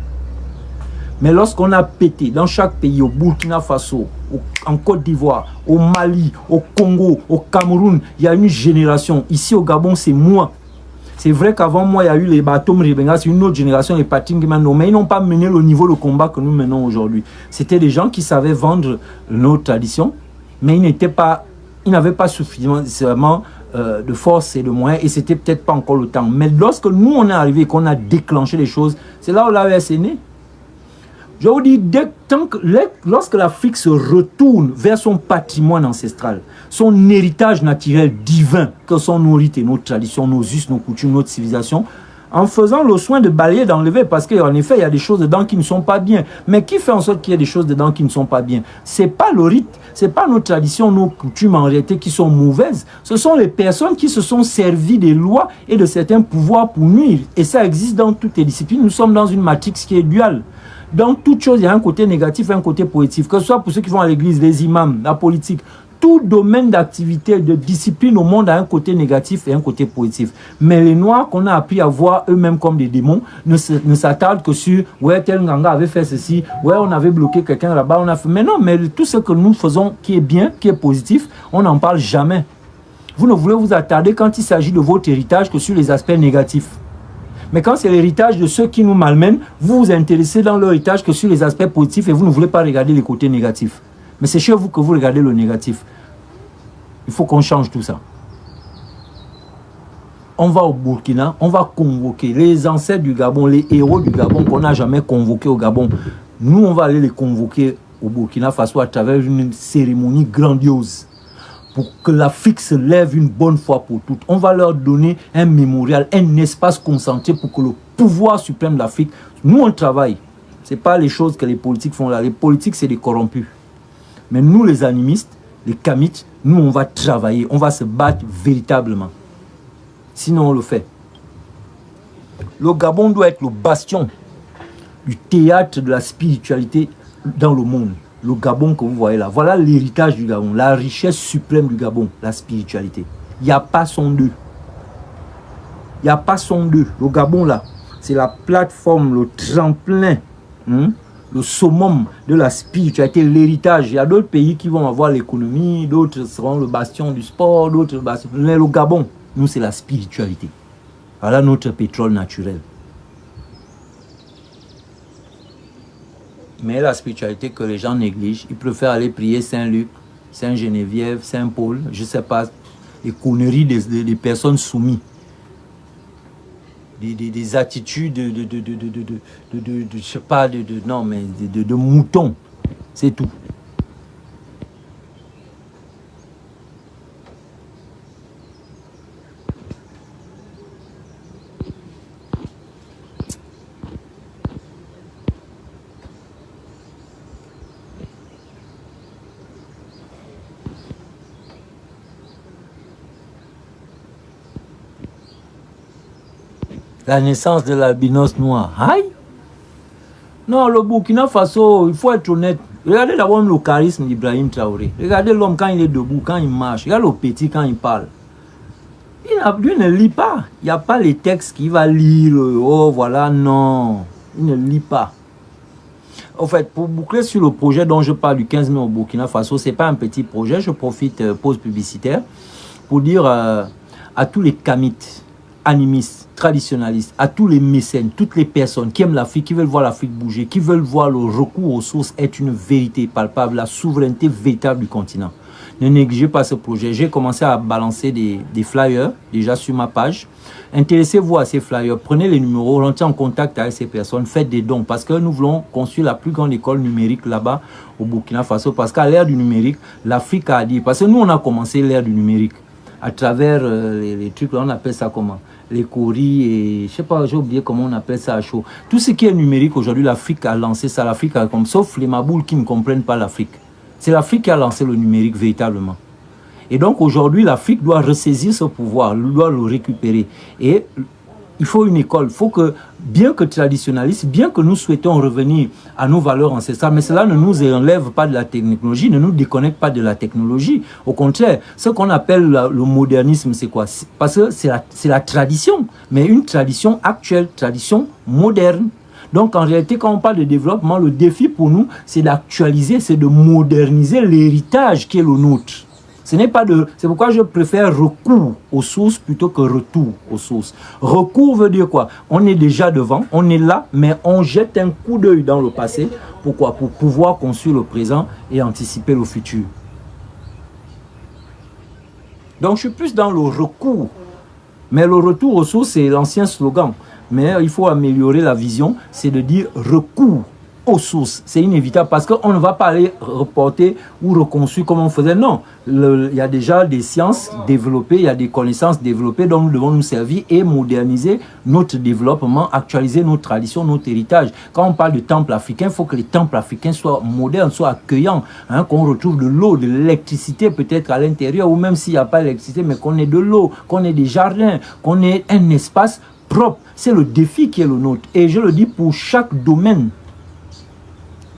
Mais lorsqu'on a pété dans chaque pays, au Burkina Faso, en Côte d'Ivoire, au Mali, au Congo, au Cameroun, il y a une génération. Ici au Gabon, c'est moi. C'est vrai qu'avant moi, il y a eu les Batom Ribenga, c'est une autre génération, les Pating Mano, mais ils n'ont pas mené le niveau de combat que nous menons aujourd'hui. C'était des gens qui savaient vendre nos traditions, mais ils Ils n'avaient pas suffisamment de force et de moyens, et c'était peut-être pas encore le temps. Mais lorsque nous, on est arrivé, qu'on a déclenché les choses, c'est là où l'AES est né. Je vous dis, lorsque l'Afrique se retourne vers son patrimoine ancestral, son héritage naturel divin, que sont nos rites et nos traditions, nos us, nos coutumes, notre civilisation, en faisant le soin de balayer, d'enlever, parce qu'en effet, il y a des choses dedans qui ne sont pas bien. Mais qui fait en sorte qu'il y ait des choses dedans qui ne sont pas bien? Ce n'est pas le rite, ce n'est pas nos traditions, nos coutumes en réalité qui sont mauvaises. Ce sont les personnes qui se sont servies des lois et de certains pouvoirs pour nuire. Et ça existe dans toutes les disciplines. Nous sommes dans une matrix qui est duale. Dans toute chose, il y a un côté négatif et un côté positif. Que ce soit pour ceux qui vont à l'église, les imams, la politique, tout domaine d'activité, de discipline au monde a un côté négatif et un côté positif. Mais les Noirs qu'on a appris à voir eux-mêmes comme des démons ne s'attardent que sur « ouais, tel Nganga avait fait ceci, ouais, on avait bloqué quelqu'un là-bas, on a fait... » Mais non, mais tout ce que nous faisons qui est bien, qui est positif, on n'en parle jamais. Vous ne voulez vous attarder quand il s'agit de votre héritage que sur les aspects négatifs. Mais quand c'est l'héritage de ceux qui nous malmènent, vous vous intéressez dans leur héritage que sur les aspects positifs et vous ne voulez pas regarder les côtés négatifs. Mais c'est chez vous que vous regardez le négatif. Il faut qu'on change tout ça. On va au Burkina, on va convoquer les ancêtres du Gabon, les héros du Gabon qu'on n'a jamais convoqués au Gabon. Nous, on va aller les convoquer au Burkina Faso à travers une cérémonie grandiose pour que l'Afrique se lève une bonne fois pour toutes. On va leur donner un mémorial, un espace concentré pour que le pouvoir suprême de l'Afrique... Nous, on travaille. Ce n'est pas les choses que les politiques font là. Les politiques, c'est des corrompus. Mais nous, les animistes, les kamites, nous, on va travailler, on va se battre véritablement. Sinon, on le fait. Le Gabon doit être le bastion du théâtre de la spiritualité dans le monde. Le Gabon que vous voyez là, voilà l'héritage du Gabon, la richesse suprême du Gabon, la spiritualité. Il n'y a pas son deux. Il n'y a pas son deux. Le Gabon là, c'est la plateforme, le tremplin, le summum de la spiritualité, l'héritage. Il y a d'autres pays qui vont avoir l'économie, d'autres seront le bastion du sport, d'autres le bastion. Mais le Gabon, nous, c'est la spiritualité. Voilà notre pétrole naturel. Mais la spiritualité que les gens négligent, ils préfèrent aller prier Saint-Luc, Saint-Geneviève, Saint-Paul, je ne sais pas, les conneries des personnes soumises. Des attitudes je sais pas, non, mais de moutons. C'est tout. La naissance de l'albinos noir. Aïe! Non, le Burkina Faso, il faut être honnête. Regardez d'abord le charisme d'Ibrahim Traoré. Regardez l'homme quand il est debout, quand il marche. Regardez le petit quand il parle. Lui ne lit pas. Il n'y a pas les textes qu'il va lire. Oh, voilà, non. Il ne lit pas. En fait, pour boucler sur le projet dont je parle du 15 mai au Burkina Faso, ce n'est pas un petit projet. Je profite, pause publicitaire, pour dire à tous les kamites, animistes, traditionnalistes, à tous les mécènes, toutes les personnes qui aiment l'Afrique, qui veulent voir l'Afrique bouger, qui veulent voir le recours aux sources être une vérité palpable, la souveraineté véritable du continent. Ne négligez pas ce projet. J'ai commencé à balancer des flyers déjà sur ma page. Intéressez-vous à ces flyers, prenez les numéros, rentrez en contact avec ces personnes, faites des dons parce que nous voulons construire la plus grande école numérique là-bas au Burkina Faso parce qu'à l'ère du numérique, l'Afrique a dit, parce que nous on a commencé l'ère du numérique à travers les trucs, là, on appelle ça comment? Les coris et je sais pas, j'ai oublié comment on appelle ça à chaud. Tout ce qui est numérique aujourd'hui, l'Afrique a lancé ça, l'Afrique a comme, sauf les maboules qui ne comprennent pas l'Afrique. C'est l'Afrique qui a lancé le numérique véritablement. Et donc aujourd'hui, l'Afrique doit ressaisir ce pouvoir, doit le récupérer. Et il faut une école. Il faut que, bien que traditionnaliste, bien que nous souhaitons revenir à nos valeurs ancestrales, mais cela ne nous enlève pas de la technologie, ne nous déconnecte pas de la technologie. Au contraire, ce qu'on appelle le modernisme, c'est quoi? Parce que c'est la tradition, mais une tradition actuelle, tradition moderne. Donc en réalité, quand on parle de développement, le défi pour nous, c'est d'actualiser, c'est de moderniser l'héritage qui est le nôtre. Ce n'est pas de... C'est pourquoi je préfère recours aux sources plutôt que retour aux sources. Recours veut dire quoi? On est déjà devant, on est là, mais on jette un coup d'œil dans le passé. Pourquoi? Pour pouvoir construire le présent et anticiper le futur. Donc je suis plus dans le recours. Mais le retour aux sources, c'est l'ancien slogan. Mais il faut améliorer la vision, c'est de dire recours aux sources. C'est inévitable parce qu'on ne va pas aller reporter ou reconstruire comme on faisait. Non, il y a déjà des sciences développées, il y a des connaissances développées dont nous devons nous servir et moderniser notre développement, actualiser nos traditions, notre héritage. Quand on parle de temples africains, il faut que les temples africains soient modernes, soient accueillants, hein, qu'on retrouve de l'eau, de l'électricité peut-être à l'intérieur, ou même s'il n'y a pas d'électricité, mais qu'on ait de l'eau, qu'on ait des jardins, qu'on ait un espace propre. C'est le défi qui est le nôtre. Et je le dis pour chaque domaine.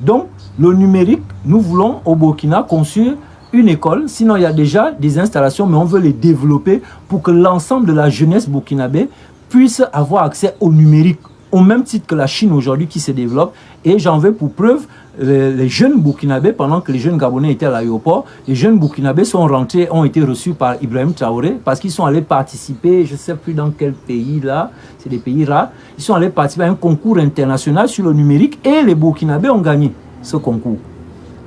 Donc, le numérique, nous voulons au Burkina construire une école. Sinon, il y a déjà des installations, mais on veut les développer pour que l'ensemble de la jeunesse burkinabé puisse avoir accès au numérique, au même titre que la Chine aujourd'hui qui se développe. Et j'en veux pour preuve, les jeunes burkinabés, pendant que les jeunes gabonais étaient à l'aéroport, les jeunes burkinabés sont rentrés, ont été reçus par Ibrahim Traoré parce qu'ils sont allés participer, je ne sais plus dans quel pays là, c'est des pays rares, ils sont allés participer à un concours international sur le numérique et les burkinabés ont gagné ce concours.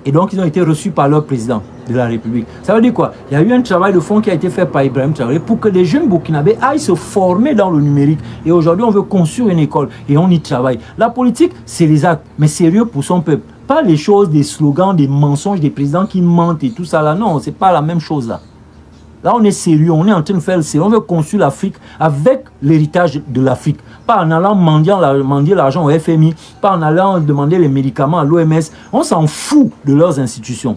Et donc ils ont été reçus par leur président de la République. Ça veut dire quoi? Il y a eu un travail de fond qui a été fait par Ibrahim Traoré pour que les jeunes burkinabés aillent se former dans le numérique. Et aujourd'hui, on veut construire une école et on y travaille. La politique, c'est les actes, mais sérieux pour son peuple. Pas les choses, des slogans, des mensonges des présidents qui mentent et tout ça là. Non, c'est pas la même chose là. Là, on est sérieux, on est en train de faire le sérieux. On veut construire l'Afrique avec l'héritage de l'Afrique. Pas en allant mendier l'argent au FMI, pas en allant demander les médicaments à l'OMS. On s'en fout de leurs institutions.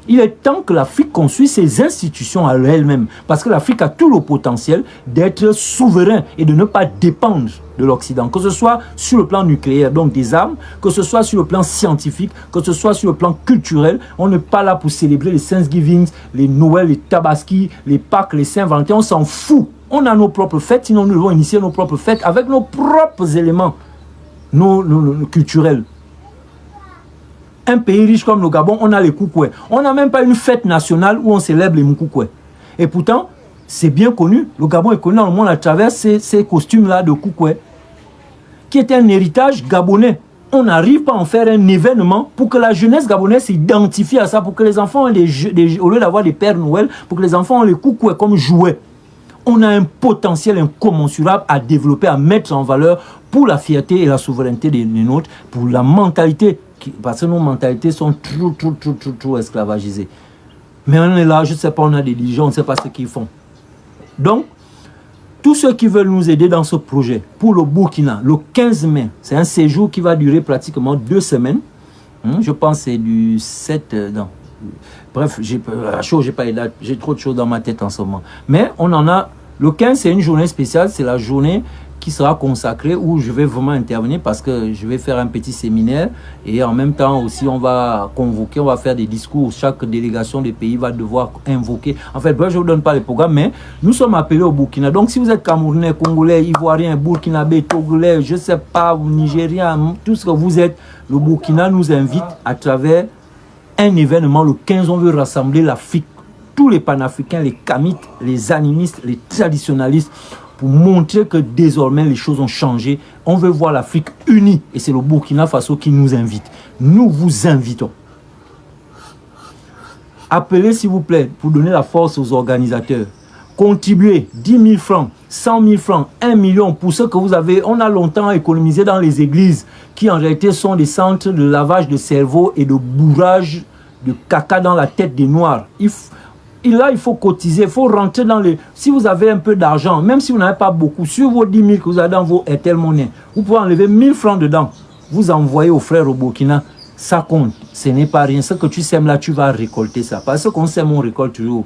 Il est temps que l'Afrique construise ses institutions à elle-même. Parce que l'Afrique a tout le potentiel d'être souverain et de ne pas dépendre de l'Occident. Que ce soit sur le plan nucléaire, donc des armes, que ce soit sur le plan scientifique, que ce soit sur le plan culturel. On n'est pas là pour célébrer les Thanksgiving, les Noël, les Tabaski, les Pâques, les Saint-Valentin. On s'en fout. On a nos propres fêtes, sinon nous devons initier nos propres fêtes avec nos propres éléments nos culturels. Un pays riche comme le Gabon, on a les Koukoué. On n'a même pas une fête nationale où on célèbre les Moukoué. Et pourtant, c'est bien connu. Le Gabon est connu dans le monde à travers ces costumes-là de Koukoué, qui est un héritage gabonais. On n'arrive pas à en faire un événement pour que la jeunesse gabonaise s'identifie à ça, pour que les enfants, au lieu d'avoir des Pères Noël, pour que les enfants ont les Koukoué comme jouets. On a un potentiel incommensurable à développer, à mettre en valeur pour la fierté et la souveraineté des nôtres, pour la mentalité, parce que nos mentalités sont trop esclavagisées. Mais on est là, je ne sais pas, on a des dirigeants, on ne sait pas ce qu'ils font. Donc, tous ceux qui veulent nous aider dans ce projet, pour le Burkina, le 15 mai, c'est un séjour qui va durer pratiquement 2 semaines. Je pense que c'est du 7... non. Bref, j'ai pas les dates, j'ai trop de choses dans ma tête en ce moment. Mais on en a... Le 15, c'est une journée spéciale, c'est la journée qui sera consacrée où je vais vraiment intervenir parce que je vais faire un petit séminaire et en même temps aussi on va convoquer, on va faire des discours. Chaque délégation des pays va devoir invoquer. En fait, je ne vous donne pas les programmes, mais nous sommes appelés au Burkina. Donc si vous êtes Camerounais, Congolais, Ivoirien, Burkinabé, Togolais, je ne sais pas, Nigérien, tout ce que vous êtes, le Burkina nous invite à travers un événement. Le 15, on veut rassembler l'Afrique, tous les panafricains, les kamites, les animistes, les traditionalistes, pour montrer que désormais les choses ont changé. On veut voir l'Afrique unie et c'est le Burkina Faso qui nous invite. Nous vous invitons. Appelez s'il vous plaît pour donner la force aux organisateurs. Contribuez 10 000 francs, 100 000 francs, 1 million pour ce que vous avez. On a longtemps économisé dans les églises qui en réalité sont des centres de lavage de cerveau et de bourrage de caca dans la tête des Noirs. Et là, il faut cotiser, il faut rentrer dans les... Si vous avez un peu d'argent, même si vous n'avez pas beaucoup, sur vos 10 000 que vous avez dans vos Airtel Money, vous pouvez enlever 1 000 francs dedans. Vous envoyez aux frères au Burkina, ça compte. Ce n'est pas rien. Ce que tu sèmes là, tu vas récolter ça. Parce qu'on sème, on récolte toujours.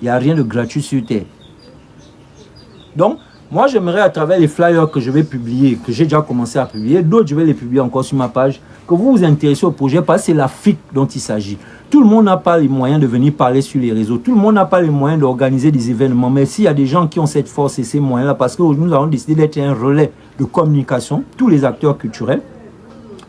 Il n'y a rien de gratuit sur terre. Donc, moi, j'aimerais à travers les flyers que je vais publier, que j'ai déjà commencé à publier, d'autres, je vais les publier encore sur ma page, que vous vous intéressez au projet parce que c'est l'Afrique dont il s'agit. Tout le monde n'a pas les moyens de venir parler sur les réseaux. Tout le monde n'a pas les moyens d'organiser des événements. Mais s'il y a des gens qui ont cette force et ces moyens-là, parce que nous avons décidé d'être un relais de communication, tous les acteurs culturels,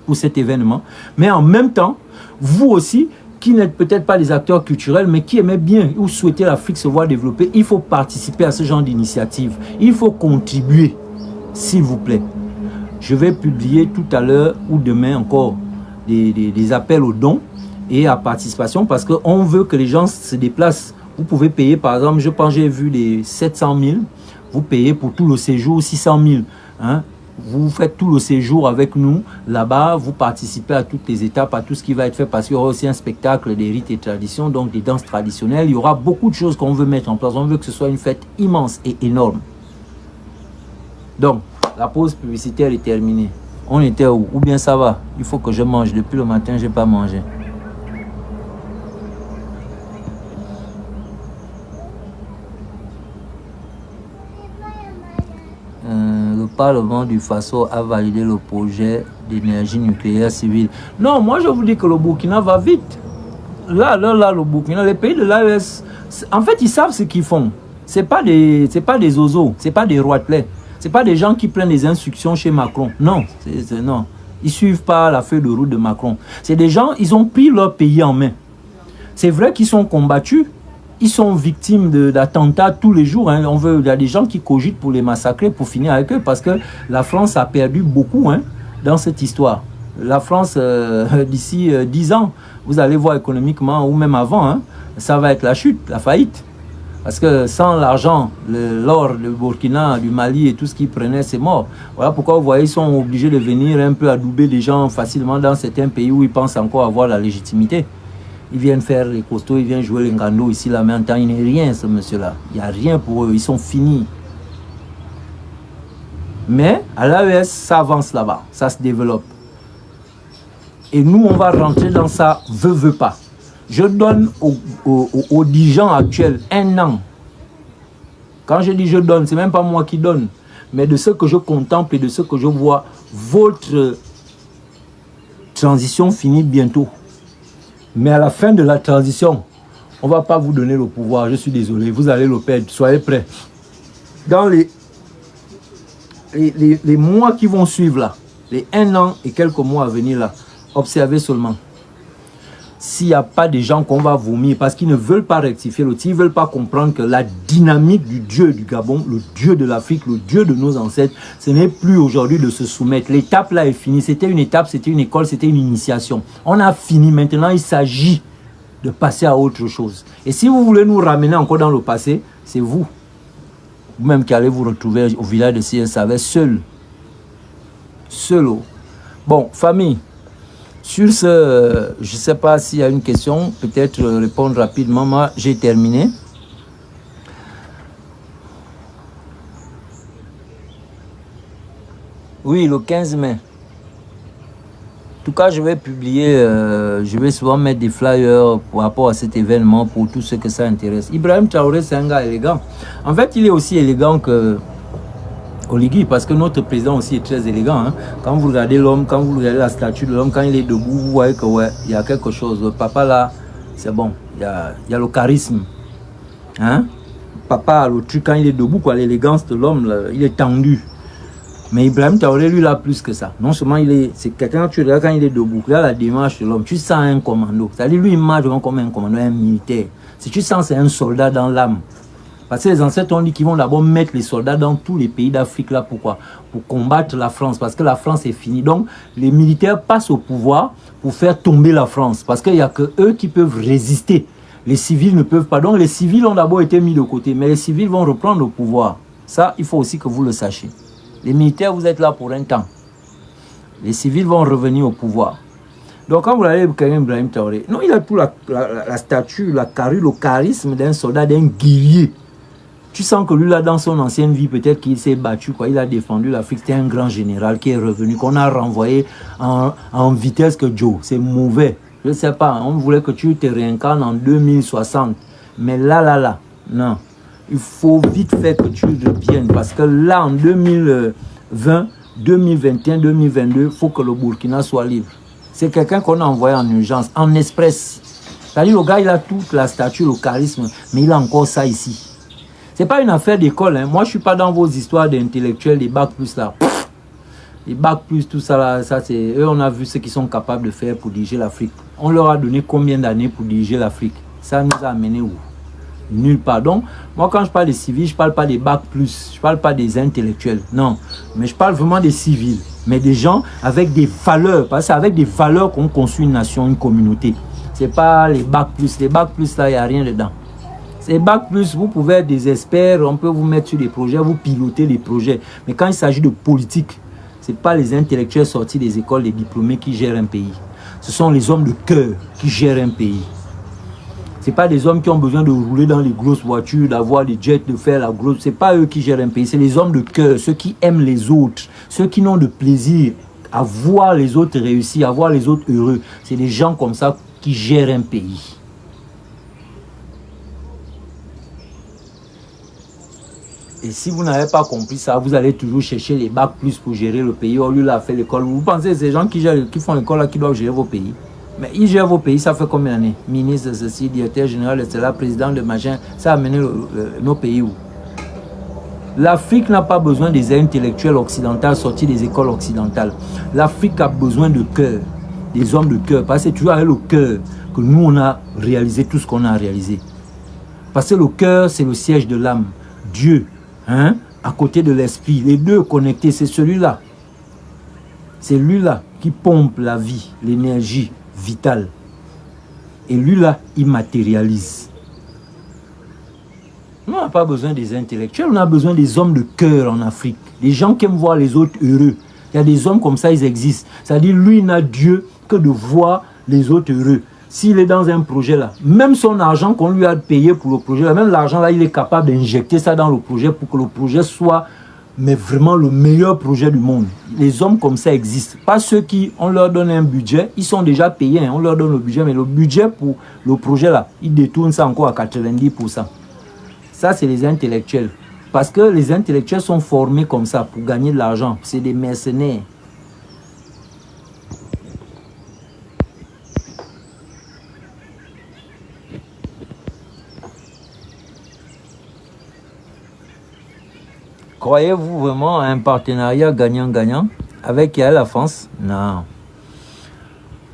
pour cet événement. Mais en même temps, vous aussi, qui n'êtes peut-être pas des acteurs culturels, mais qui aimez bien ou souhaitez l'Afrique se voir développer, il faut participer à ce genre d'initiative. Il faut contribuer, s'il vous plaît. Je vais publier tout à l'heure ou demain encore des appels aux dons et à participation parce qu'on veut que les gens se déplacent Vous pouvez payer, par exemple, je pense j'ai vu les 700 000, vous payez pour tout le séjour 600 000. Hein? Vous faites tout le séjour avec nous, là-bas, vous participez à toutes les étapes, à tout ce qui va être fait, parce qu'il y aura aussi un spectacle des rites et traditions, donc des danses traditionnelles. Il y aura beaucoup de choses qu'on veut mettre en place. On veut que ce soit une fête immense et énorme. Donc, la pause publicitaire est terminée. On était où? Ou bien ça va? Il faut que je mange. Depuis le matin, je n'ai pas mangé. Le Parlement du Faso a validé le projet d'énergie nucléaire civile. Non, moi je vous dis que le Burkina va vite. Là, le Burkina, les pays de l'AES, en fait, ils savent ce qu'ils font. C'est pas des oiseaux, c'est pas des roitelets. C'est pas des gens qui prennent les instructions chez Macron. Non, non. Ils suivent pas la feuille de route de Macron. C'est des gens, ils ont pris leur pays en main. C'est vrai qu'ils sont combattus. Ils sont victimes d'attentats tous les jours. Hein. Il y a des gens qui cogitent pour les massacrer, pour finir avec eux, parce que la France a perdu beaucoup dans cette histoire. La France, d'ici 10 ans, vous allez voir économiquement, ou même avant, ça va être la chute, la faillite. Parce que sans l'argent, l'or, le Burkina, du Mali et tout ce qu'ils prenaient, c'est mort. Voilà pourquoi vous voyez, ils sont obligés de venir un peu adouber les gens facilement dans certains pays où ils pensent encore avoir la légitimité. Ils viennent faire les costauds, ils viennent jouer les ngando ici, là, mais en temps, il n'est rien, ce monsieur-là. Il n'y a rien pour eux, ils sont finis. Mais à l'AES, ça avance là-bas, ça se développe. Et nous, on va rentrer dans ça, veut pas. Je donne aux dirigeants actuels 1 an. Quand je dis je donne, ce n'est même pas moi qui donne, mais de ce que je contemple et de ce que je vois, votre transition finit bientôt. Mais à la fin de la transition, on ne va pas vous donner le pouvoir. Je suis désolé, vous allez le perdre. Soyez prêts. Dans les mois qui vont suivre là, les 1 an et quelques mois à venir là, observez seulement. S'il n'y a pas des gens qu'on va vomir parce qu'ils ne veulent pas rectifier le tir, ils ne veulent pas comprendre que la dynamique du Dieu du Gabon, le Dieu de l'Afrique, le Dieu de nos ancêtres, ce n'est plus aujourd'hui de se soumettre. L'étape là est finie. C'était une étape, c'était une école, c'était une initiation. On a fini. Maintenant, il s'agit de passer à autre chose. Et si vous voulez nous ramener encore dans le passé, c'est vous. Vous-même qui allez vous retrouver au village de Sien-Savet seul. Seul. Bon, famille. Sur ce, je ne sais pas s'il y a une question, peut-être répondre rapidement. Moi, j'ai terminé. Oui, le 15 mai. En tout cas, je vais publier, je vais souvent mettre des flyers par rapport à cet événement pour tous ceux que ça intéresse. Ibrahim Traoré, c'est un gars élégant. En fait, il est aussi élégant que Oligui, parce que notre président aussi est très élégant. Hein. Quand vous regardez l'homme, quand vous regardez la statue de l'homme, quand il est debout, vous voyez que ouais, il y a quelque chose. Le papa là, c'est bon, il y a le charisme. Hein? Papa, le truc, quand il est debout, quoi, l'élégance de l'homme, il est tendu. Mais Ibrahim Traoré, lui, là, plus que ça. Non seulement c'est quelqu'un, tu regardes quand il est debout, là, la démarche de l'homme, tu sens un commando. C'est-à-dire, lui, il marche comme un commando, un militaire. Si tu sens, c'est un soldat dans l'âme. Parce que les ancêtres ont dit qu'ils vont d'abord mettre les soldats dans tous les pays d'Afrique, là, pourquoi? Pour combattre la France, parce que la France est finie. Donc, les militaires passent au pouvoir pour faire tomber la France, parce qu'il n'y a que eux qui peuvent résister. Les civils ne peuvent pas. Donc, les civils ont d'abord été mis de côté, mais les civils vont reprendre le pouvoir. Ça, il faut aussi que vous le sachiez. Les militaires, vous êtes là pour un temps. Les civils vont revenir au pouvoir. Donc, quand vous allez Karim Ibrahim Traoré, non, il a tout la statue, la carrure, le charisme d'un soldat, d'un guerrier. Tu sens que lui, là, dans son ancienne vie, peut-être qu'il s'est battu, quoi. Il a défendu l'Afrique. C'était un grand général qui est revenu, qu'on a renvoyé en vitesse que Joe. C'est mauvais. Je ne sais pas. On voulait que tu te réincarnes en 2060. Mais là, non. Il faut vite faire que tu reviennes. Parce que là, en 2020, 2021, 2022, il faut que le Burkina soit libre. C'est quelqu'un qu'on a envoyé en urgence, en express. C'est-à-dire, le gars, il a toute la statue, le charisme, mais il a encore ça ici. Ce n'est pas une affaire d'école. Hein. Moi, je ne suis pas dans vos histoires d'intellectuels, des bacs plus là. Les bacs plus, tout ça là, ça c'est... Eux, on a vu ce qu'ils sont capables de faire pour diriger l'Afrique. On leur a donné combien d'années pour diriger l'Afrique? Ça nous a amené où? Nulle part. Donc, moi, quand je parle des civils, je ne parle pas des bacs plus. Je ne parle pas des intellectuels. Non. Mais je parle vraiment des civils. Mais des gens avec des valeurs. Parce que c'est avec des valeurs qu'on construit une nation, une communauté. Ce n'est pas les bacs plus. Les bacs plus, là, il n'y a rien dedans. C'est Bac Plus, vous pouvez être des experts, on peut vous mettre sur des projets, vous pilotez les projets. Mais quand il s'agit de politique, ce n'est pas les intellectuels sortis des écoles, les diplômés qui gèrent un pays. Ce sont les hommes de cœur qui gèrent un pays. Ce n'est pas des hommes qui ont besoin de rouler dans les grosses voitures, d'avoir des jets, de faire la grosse... Ce n'est pas eux qui gèrent un pays, c'est les hommes de cœur, ceux qui aiment les autres, ceux qui n'ont de plaisir à voir les autres réussir, à voir les autres heureux. C'est des gens comme ça qui gèrent un pays. Et si vous n'avez pas compris ça, vous allez toujours chercher les Bac Plus pour gérer le pays. Au lieu de faire l'école. Vous pensez que ces gens qui font l'école là, qui doivent gérer vos pays? Mais ils gèrent vos pays, ça fait combien d'années? Ministre de ceci, directeur général de cela, président de machin, ça a mené nos pays où? L'Afrique n'a pas besoin des intellectuels occidentaux sortis des écoles occidentales. L'Afrique a besoin de cœur, des hommes de cœur. Parce que c'est toujours avec le cœur que nous, on a réalisé tout ce qu'on a réalisé. Parce que le cœur, c'est le siège de l'âme. Dieu, hein, à côté de l'esprit, les deux connectés, c'est celui-là. C'est lui-là qui pompe la vie, l'énergie vitale. Et lui-là, il matérialise. On n'a pas besoin des intellectuels, on a besoin des hommes de cœur en Afrique. Des gens qui aiment voir les autres heureux. Il y a des hommes comme ça, ils existent. C'est-à-dire, lui n'a Dieu que de voir les autres heureux. S'il est dans un projet là, même son argent qu'on lui a payé pour le projet là, même l'argent là, il est capable d'injecter ça dans le projet pour que le projet soit mais vraiment le meilleur projet du monde. Les hommes comme ça existent. Pas ceux qui, on leur donne un budget, ils sont déjà payés, hein, on leur donne le budget, mais le budget pour le projet là, ils détournent ça encore à 90%. Ça, c'est les intellectuels. Parce que les intellectuels sont formés comme ça pour gagner de l'argent. C'est des mercenaires. Croyez-vous vraiment à un partenariat gagnant-gagnant avec la France? Non.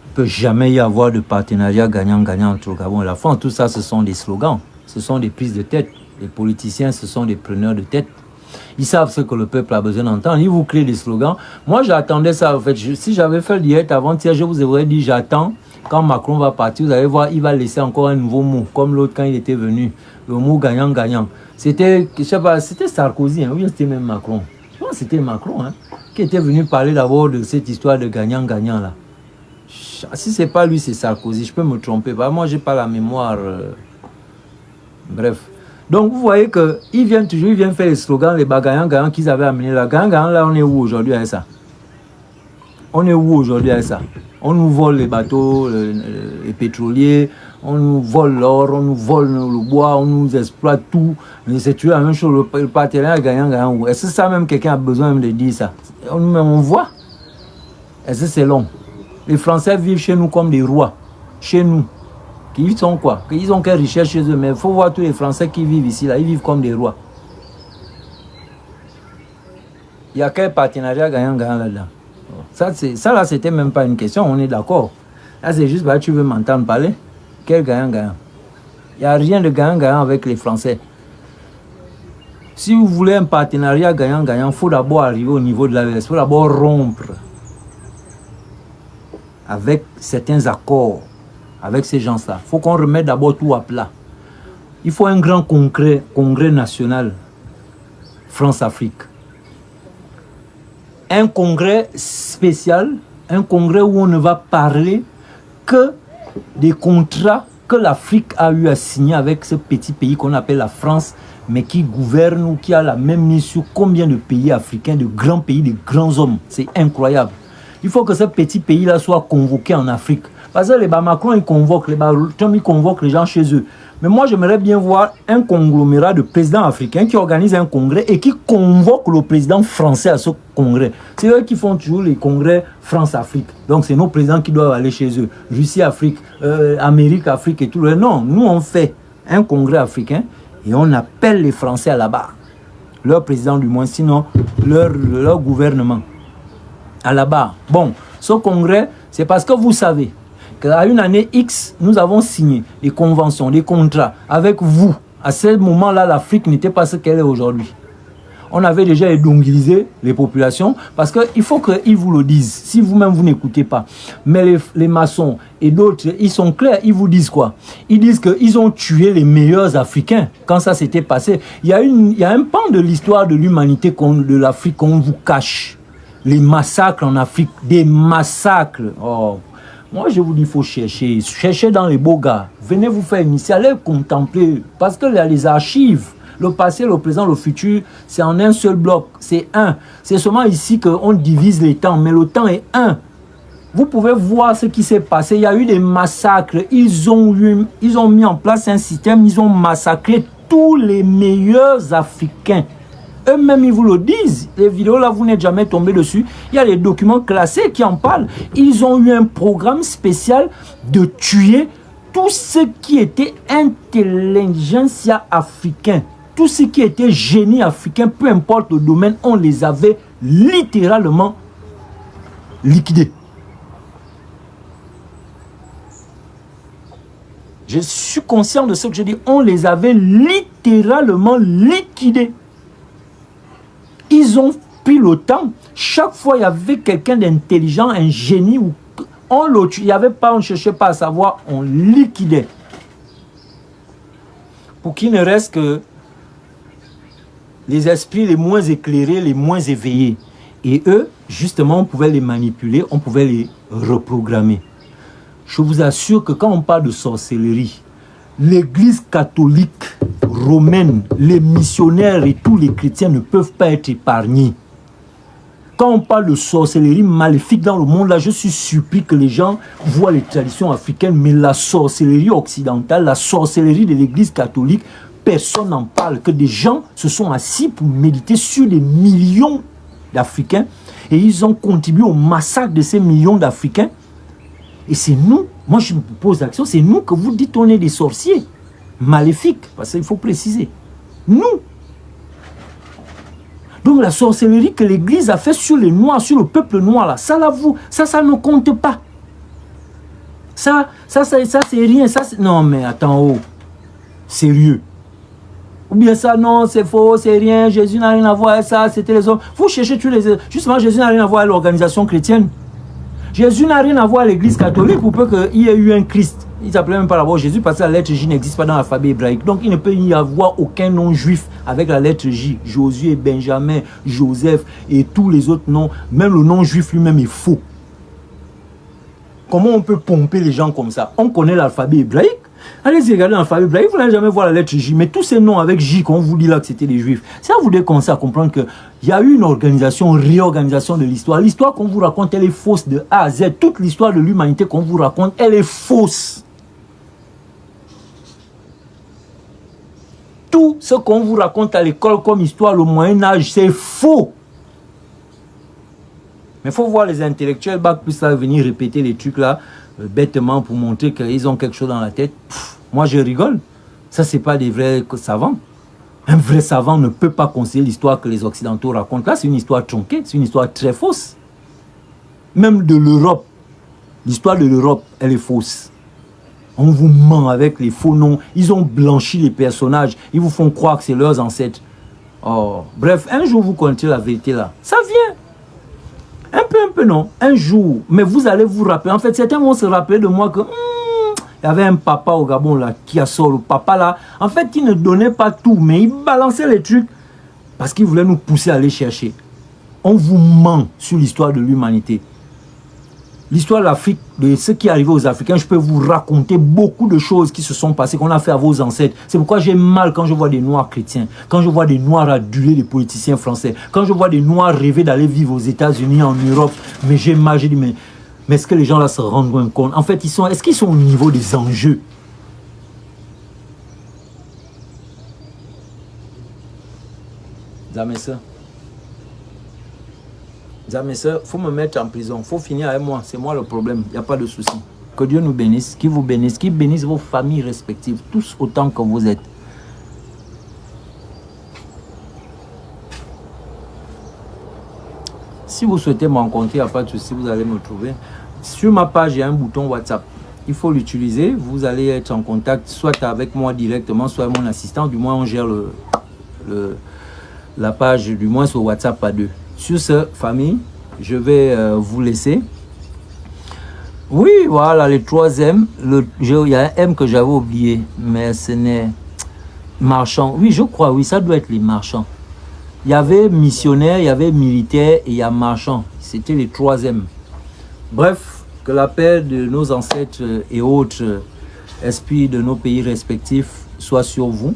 Il ne peut jamais y avoir de partenariat gagnant-gagnant entre le Gabon et la France. Tout ça, ce sont des slogans. Ce sont des prises de tête. Les politiciens, ce sont des preneurs de tête. Ils savent ce que le peuple a besoin d'entendre. Ils vous créent des slogans. Moi, j'attendais ça. En fait, si j'avais fait le direct avant-hier, je vous aurais dit, j'attends. Quand Macron va partir, vous allez voir, il va laisser encore un nouveau mot. Comme l'autre quand il était venu. Le mot gagnant-gagnant. C'était, je sais pas, c'était Sarkozy, hein, ou bien c'était même Macron. Je pense que c'était Macron, hein, qui était venu parler d'abord de cette histoire de gagnant-gagnant là. Si c'est pas lui, c'est Sarkozy. Je peux me tromper. Bah, moi, j'ai pas la mémoire. Bref. Donc, vous voyez qu'ils viennent toujours, ils viennent faire les slogans, les gagnants-gagnants qu'ils avaient amenés là. Gagnant-gagnant, là, on est où aujourd'hui avec ça? On est où aujourd'hui avec ça? On nous vole les bateaux, les pétroliers, on nous vole l'or, on nous vole le bois, on nous exploite tout. Mais c'est toujours la même chose, le partenariat gagnant-gagnant. Est-ce que ça même, quelqu'un a besoin de dire ça? On voit. Est-ce que c'est long? Les Français vivent chez nous comme des rois. Chez nous. Ils sont quoi? Ils ont quelle richesse chez eux. Mais il faut voir tous les Français qui vivent ici, là. Ils vivent comme des rois. Il y a quel partenariat gagnant-gagnant là-dedans? Ça là, c'était même pas une question, on est d'accord. Là, c'est juste, bah, tu veux m'entendre parler? Quel gagnant-gagnant? Il n'y a rien de gagnant-gagnant avec les Français. Si vous voulez un partenariat gagnant-gagnant, il faut d'abord arriver au niveau de la VS. Il faut d'abord rompre avec certains accords avec ces gens-là. Il faut qu'on remette d'abord tout à plat. Il faut un grand congrès national France-Afrique. Un congrès spécial, un congrès où on ne va parler que des contrats que l'Afrique a eu à signer avec ce petit pays qu'on appelle la France, mais qui gouverne ou qui a la même mise sur combien de pays africains, de grands pays, de grands hommes. C'est incroyable. Il faut que ce petit pays-là soit convoqué en Afrique. Parce que les Macron, ils convoquent, ils convoquent les gens chez eux. Mais moi, j'aimerais bien voir un conglomérat de présidents africains qui organise un congrès et qui convoque le président français à ce congrès. C'est eux qui font toujours les congrès France-Afrique. Donc, c'est nos présidents qui doivent aller chez eux. Russie-Afrique, Amérique-Afrique et tout. Non, nous, on fait un congrès africain et on appelle les Français à la barre. Leur président, du moins, sinon, leur gouvernement. À la barre. Bon, ce congrès, c'est parce que vous savez qu'à une année X, nous avons signé des conventions, des contrats avec vous. À ce moment-là, l'Afrique n'était pas ce qu'elle est aujourd'hui. On avait déjà édongilisé les populations parce qu'il faut qu'ils vous le disent. Si vous-même vous n'écoutez pas. Mais les maçons et d'autres, ils sont clairs. Ils vous disent quoi? Ils disent qu'ils ont tué les meilleurs Africains quand ça s'était passé. Il y a un pan de l'histoire de l'humanité, de l'Afrique qu'on vous cache. Les massacres en Afrique. Des massacres. Oh. Moi, je vous dis, il faut chercher. Cherchez dans les beaux gars. Venez vous faire initier. Allez contempler. Parce que les archives, le passé, le présent, le futur, c'est en un seul bloc. C'est un. C'est seulement ici qu'on divise les temps. Mais le temps est un. Vous pouvez voir ce qui s'est passé. Il y a eu des massacres. Ils ont mis en place un système. Ils ont massacré tous les meilleurs Africains. Eux-mêmes, ils vous le disent. Les vidéos, là, vous n'êtes jamais tombé dessus. Il y a les documents classés qui en parlent. Ils ont eu un programme spécial de tuer tout ce qui était intelligentsia africain. Tout ce qui était génie africain, peu importe le domaine, on les avait littéralement liquidés. Je suis conscient de ce que je dis. On les avait littéralement liquidés. Ils ont pris le temps. Chaque fois, il y avait quelqu'un d'intelligent, un génie. Il n'y avait pas, on ne cherchait pas à savoir, on liquidait. Pour qu'il ne reste que les esprits les moins éclairés, les moins éveillés. Et eux, justement, on pouvait les manipuler, on pouvait les reprogrammer. Je vous assure que quand on parle de sorcellerie, l'Église catholique romaine, les missionnaires et tous les chrétiens ne peuvent pas être épargnés. Quand on parle de sorcellerie maléfique dans le monde, là, je suis surpris que les gens voient les traditions africaines, mais la sorcellerie occidentale, la sorcellerie de l'Église catholique, personne n'en parle. Que des gens se sont assis pour méditer sur des millions d'Africains et ils ont contribué au massacre de ces millions d'Africains. Et c'est nous, moi je me pose l'action, c'est nous que vous dites on est des sorciers maléfiques, parce qu'il faut préciser. Nous. Donc la sorcellerie que l'Église a fait sur les Noirs, sur le peuple noir, là, ça ne compte pas. Ça c'est rien. Ça, non mais attends, oh, sérieux. Ou bien ça, non, c'est faux, c'est rien, Jésus n'a rien à voir avec ça, c'était les hommes. Vous cherchez tous les... Justement, Jésus n'a rien à voir avec l'organisation chrétienne. Jésus n'a rien à voir avec l'Église catholique pour peu qu'il y ait eu un Christ. Il ne s'appelait même pas d'abord Jésus parce que la lettre J n'existe pas dans l'alphabet hébraïque. Donc il ne peut y avoir aucun nom juif avec la lettre J. Josué, Benjamin, Joseph et tous les autres noms. Même le nom juif lui-même est faux. Comment on peut pomper les gens comme ça? On connaît l'alphabet hébraïque. Allez-y regarder l'alphabet hébraïque, vous n'allez jamais voir la lettre J. Mais tous ces noms avec J, qu'on vous dit là que c'était des juifs, ça vous devez commencer à comprendre qu'il y a eu une organisation, une réorganisation de l'histoire. L'histoire qu'on vous raconte, elle est fausse de A à Z. Toute l'histoire de l'humanité qu'on vous raconte, elle est fausse. Tout ce qu'on vous raconte à l'école comme histoire, le Moyen-Âge, c'est faux. Mais il faut voir les intellectuels bac plus là venir répéter les trucs là bêtement pour montrer qu'ils ont quelque chose dans la tête. Moi je rigole. Ça c'est pas des vrais savants. Un vrai savant ne peut pas conseiller l'histoire que les Occidentaux racontent. Là c'est une histoire tronquée, c'est une histoire très fausse. Même de l'Europe, l'histoire de l'Europe, elle est fausse. On vous ment avec les faux noms. Ils ont blanchi les personnages. Ils vous font croire que c'est leurs ancêtres. Oh, bref, un jour vous connaîtrez la vérité là. Ça vient. Un peu non. Un jour. Mais vous allez vous rappeler. En fait, certains vont se rappeler de moi que il y avait un papa au Gabon là qui a sorti. Le papa là, en fait, il ne donnait pas tout, mais il balançait les trucs parce qu'il voulait nous pousser à aller chercher. On vous ment sur l'histoire de l'humanité. L'histoire de l'Afrique, de ce qui est arrivé aux Africains, je peux vous raconter beaucoup de choses qui se sont passées, qu'on a fait à vos ancêtres. C'est pourquoi j'ai mal quand je vois des Noirs chrétiens, quand je vois des Noirs aduler des politiciens français, quand je vois des Noirs rêver d'aller vivre aux États-Unis, en Europe. Mais j'ai mal, j'ai dit, mais est-ce que les gens là se rendent compte? En fait, est-ce qu'ils sont au niveau des enjeux? Mes soeurs, il faut me mettre en prison, il faut finir avec moi, c'est moi le problème, il n'y a pas de souci. Que Dieu nous bénisse, qu'il vous bénisse, qu'il bénisse vos familles respectives, tous autant que vous êtes. Si vous souhaitez me rencontrer, il n'y a pas de souci, vous allez me trouver. Sur ma page, il y a un bouton WhatsApp. Il faut l'utiliser, vous allez être en contact soit avec moi directement, soit avec mon assistant, du moins on gère la page, du moins sur WhatsApp à deux. Sur ce, famille, je vais vous laisser. Oui, voilà, le troisième. Il y a un M que j'avais oublié, mais ce n'est... Marchand. Oui, je crois, oui, ça doit être les marchands. Il y avait missionnaire, il y avait militaire et il y a marchand. C'était les troisièmes. Bref, que la paix de nos ancêtres et autres esprits de nos pays respectifs soit sur vous,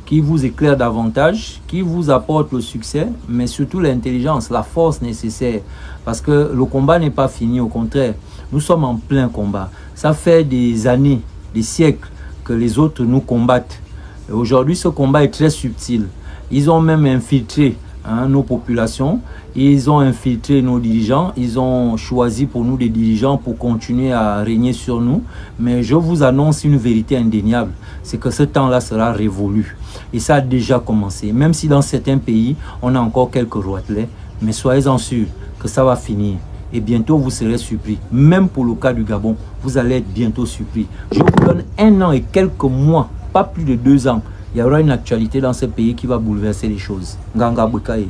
qui vous éclaire davantage, qui vous apporte le succès, mais surtout l'intelligence, la force nécessaire. Parce que le combat n'est pas fini, au contraire. Nous sommes en plein combat. Ça fait des années, des siècles que les autres nous combattent. Aujourd'hui, ce combat est très subtil. Ils ont même infiltré nos populations, ils ont infiltré nos dirigeants, ils ont choisi pour nous des dirigeants pour continuer à régner sur nous. Mais je vous annonce une vérité indéniable, c'est que ce temps-là sera révolu. Et ça a déjà commencé. Même si dans certains pays, on a encore quelques roitelets, mais soyez-en sûrs que ça va finir. Et bientôt, vous serez surpris. Même pour le cas du Gabon, vous allez être bientôt surpris. Je vous donne 1 an et quelques mois, pas plus de 2 ans. Il y aura une actualité dans ce pays qui va bouleverser les choses. Nganga Bukaye.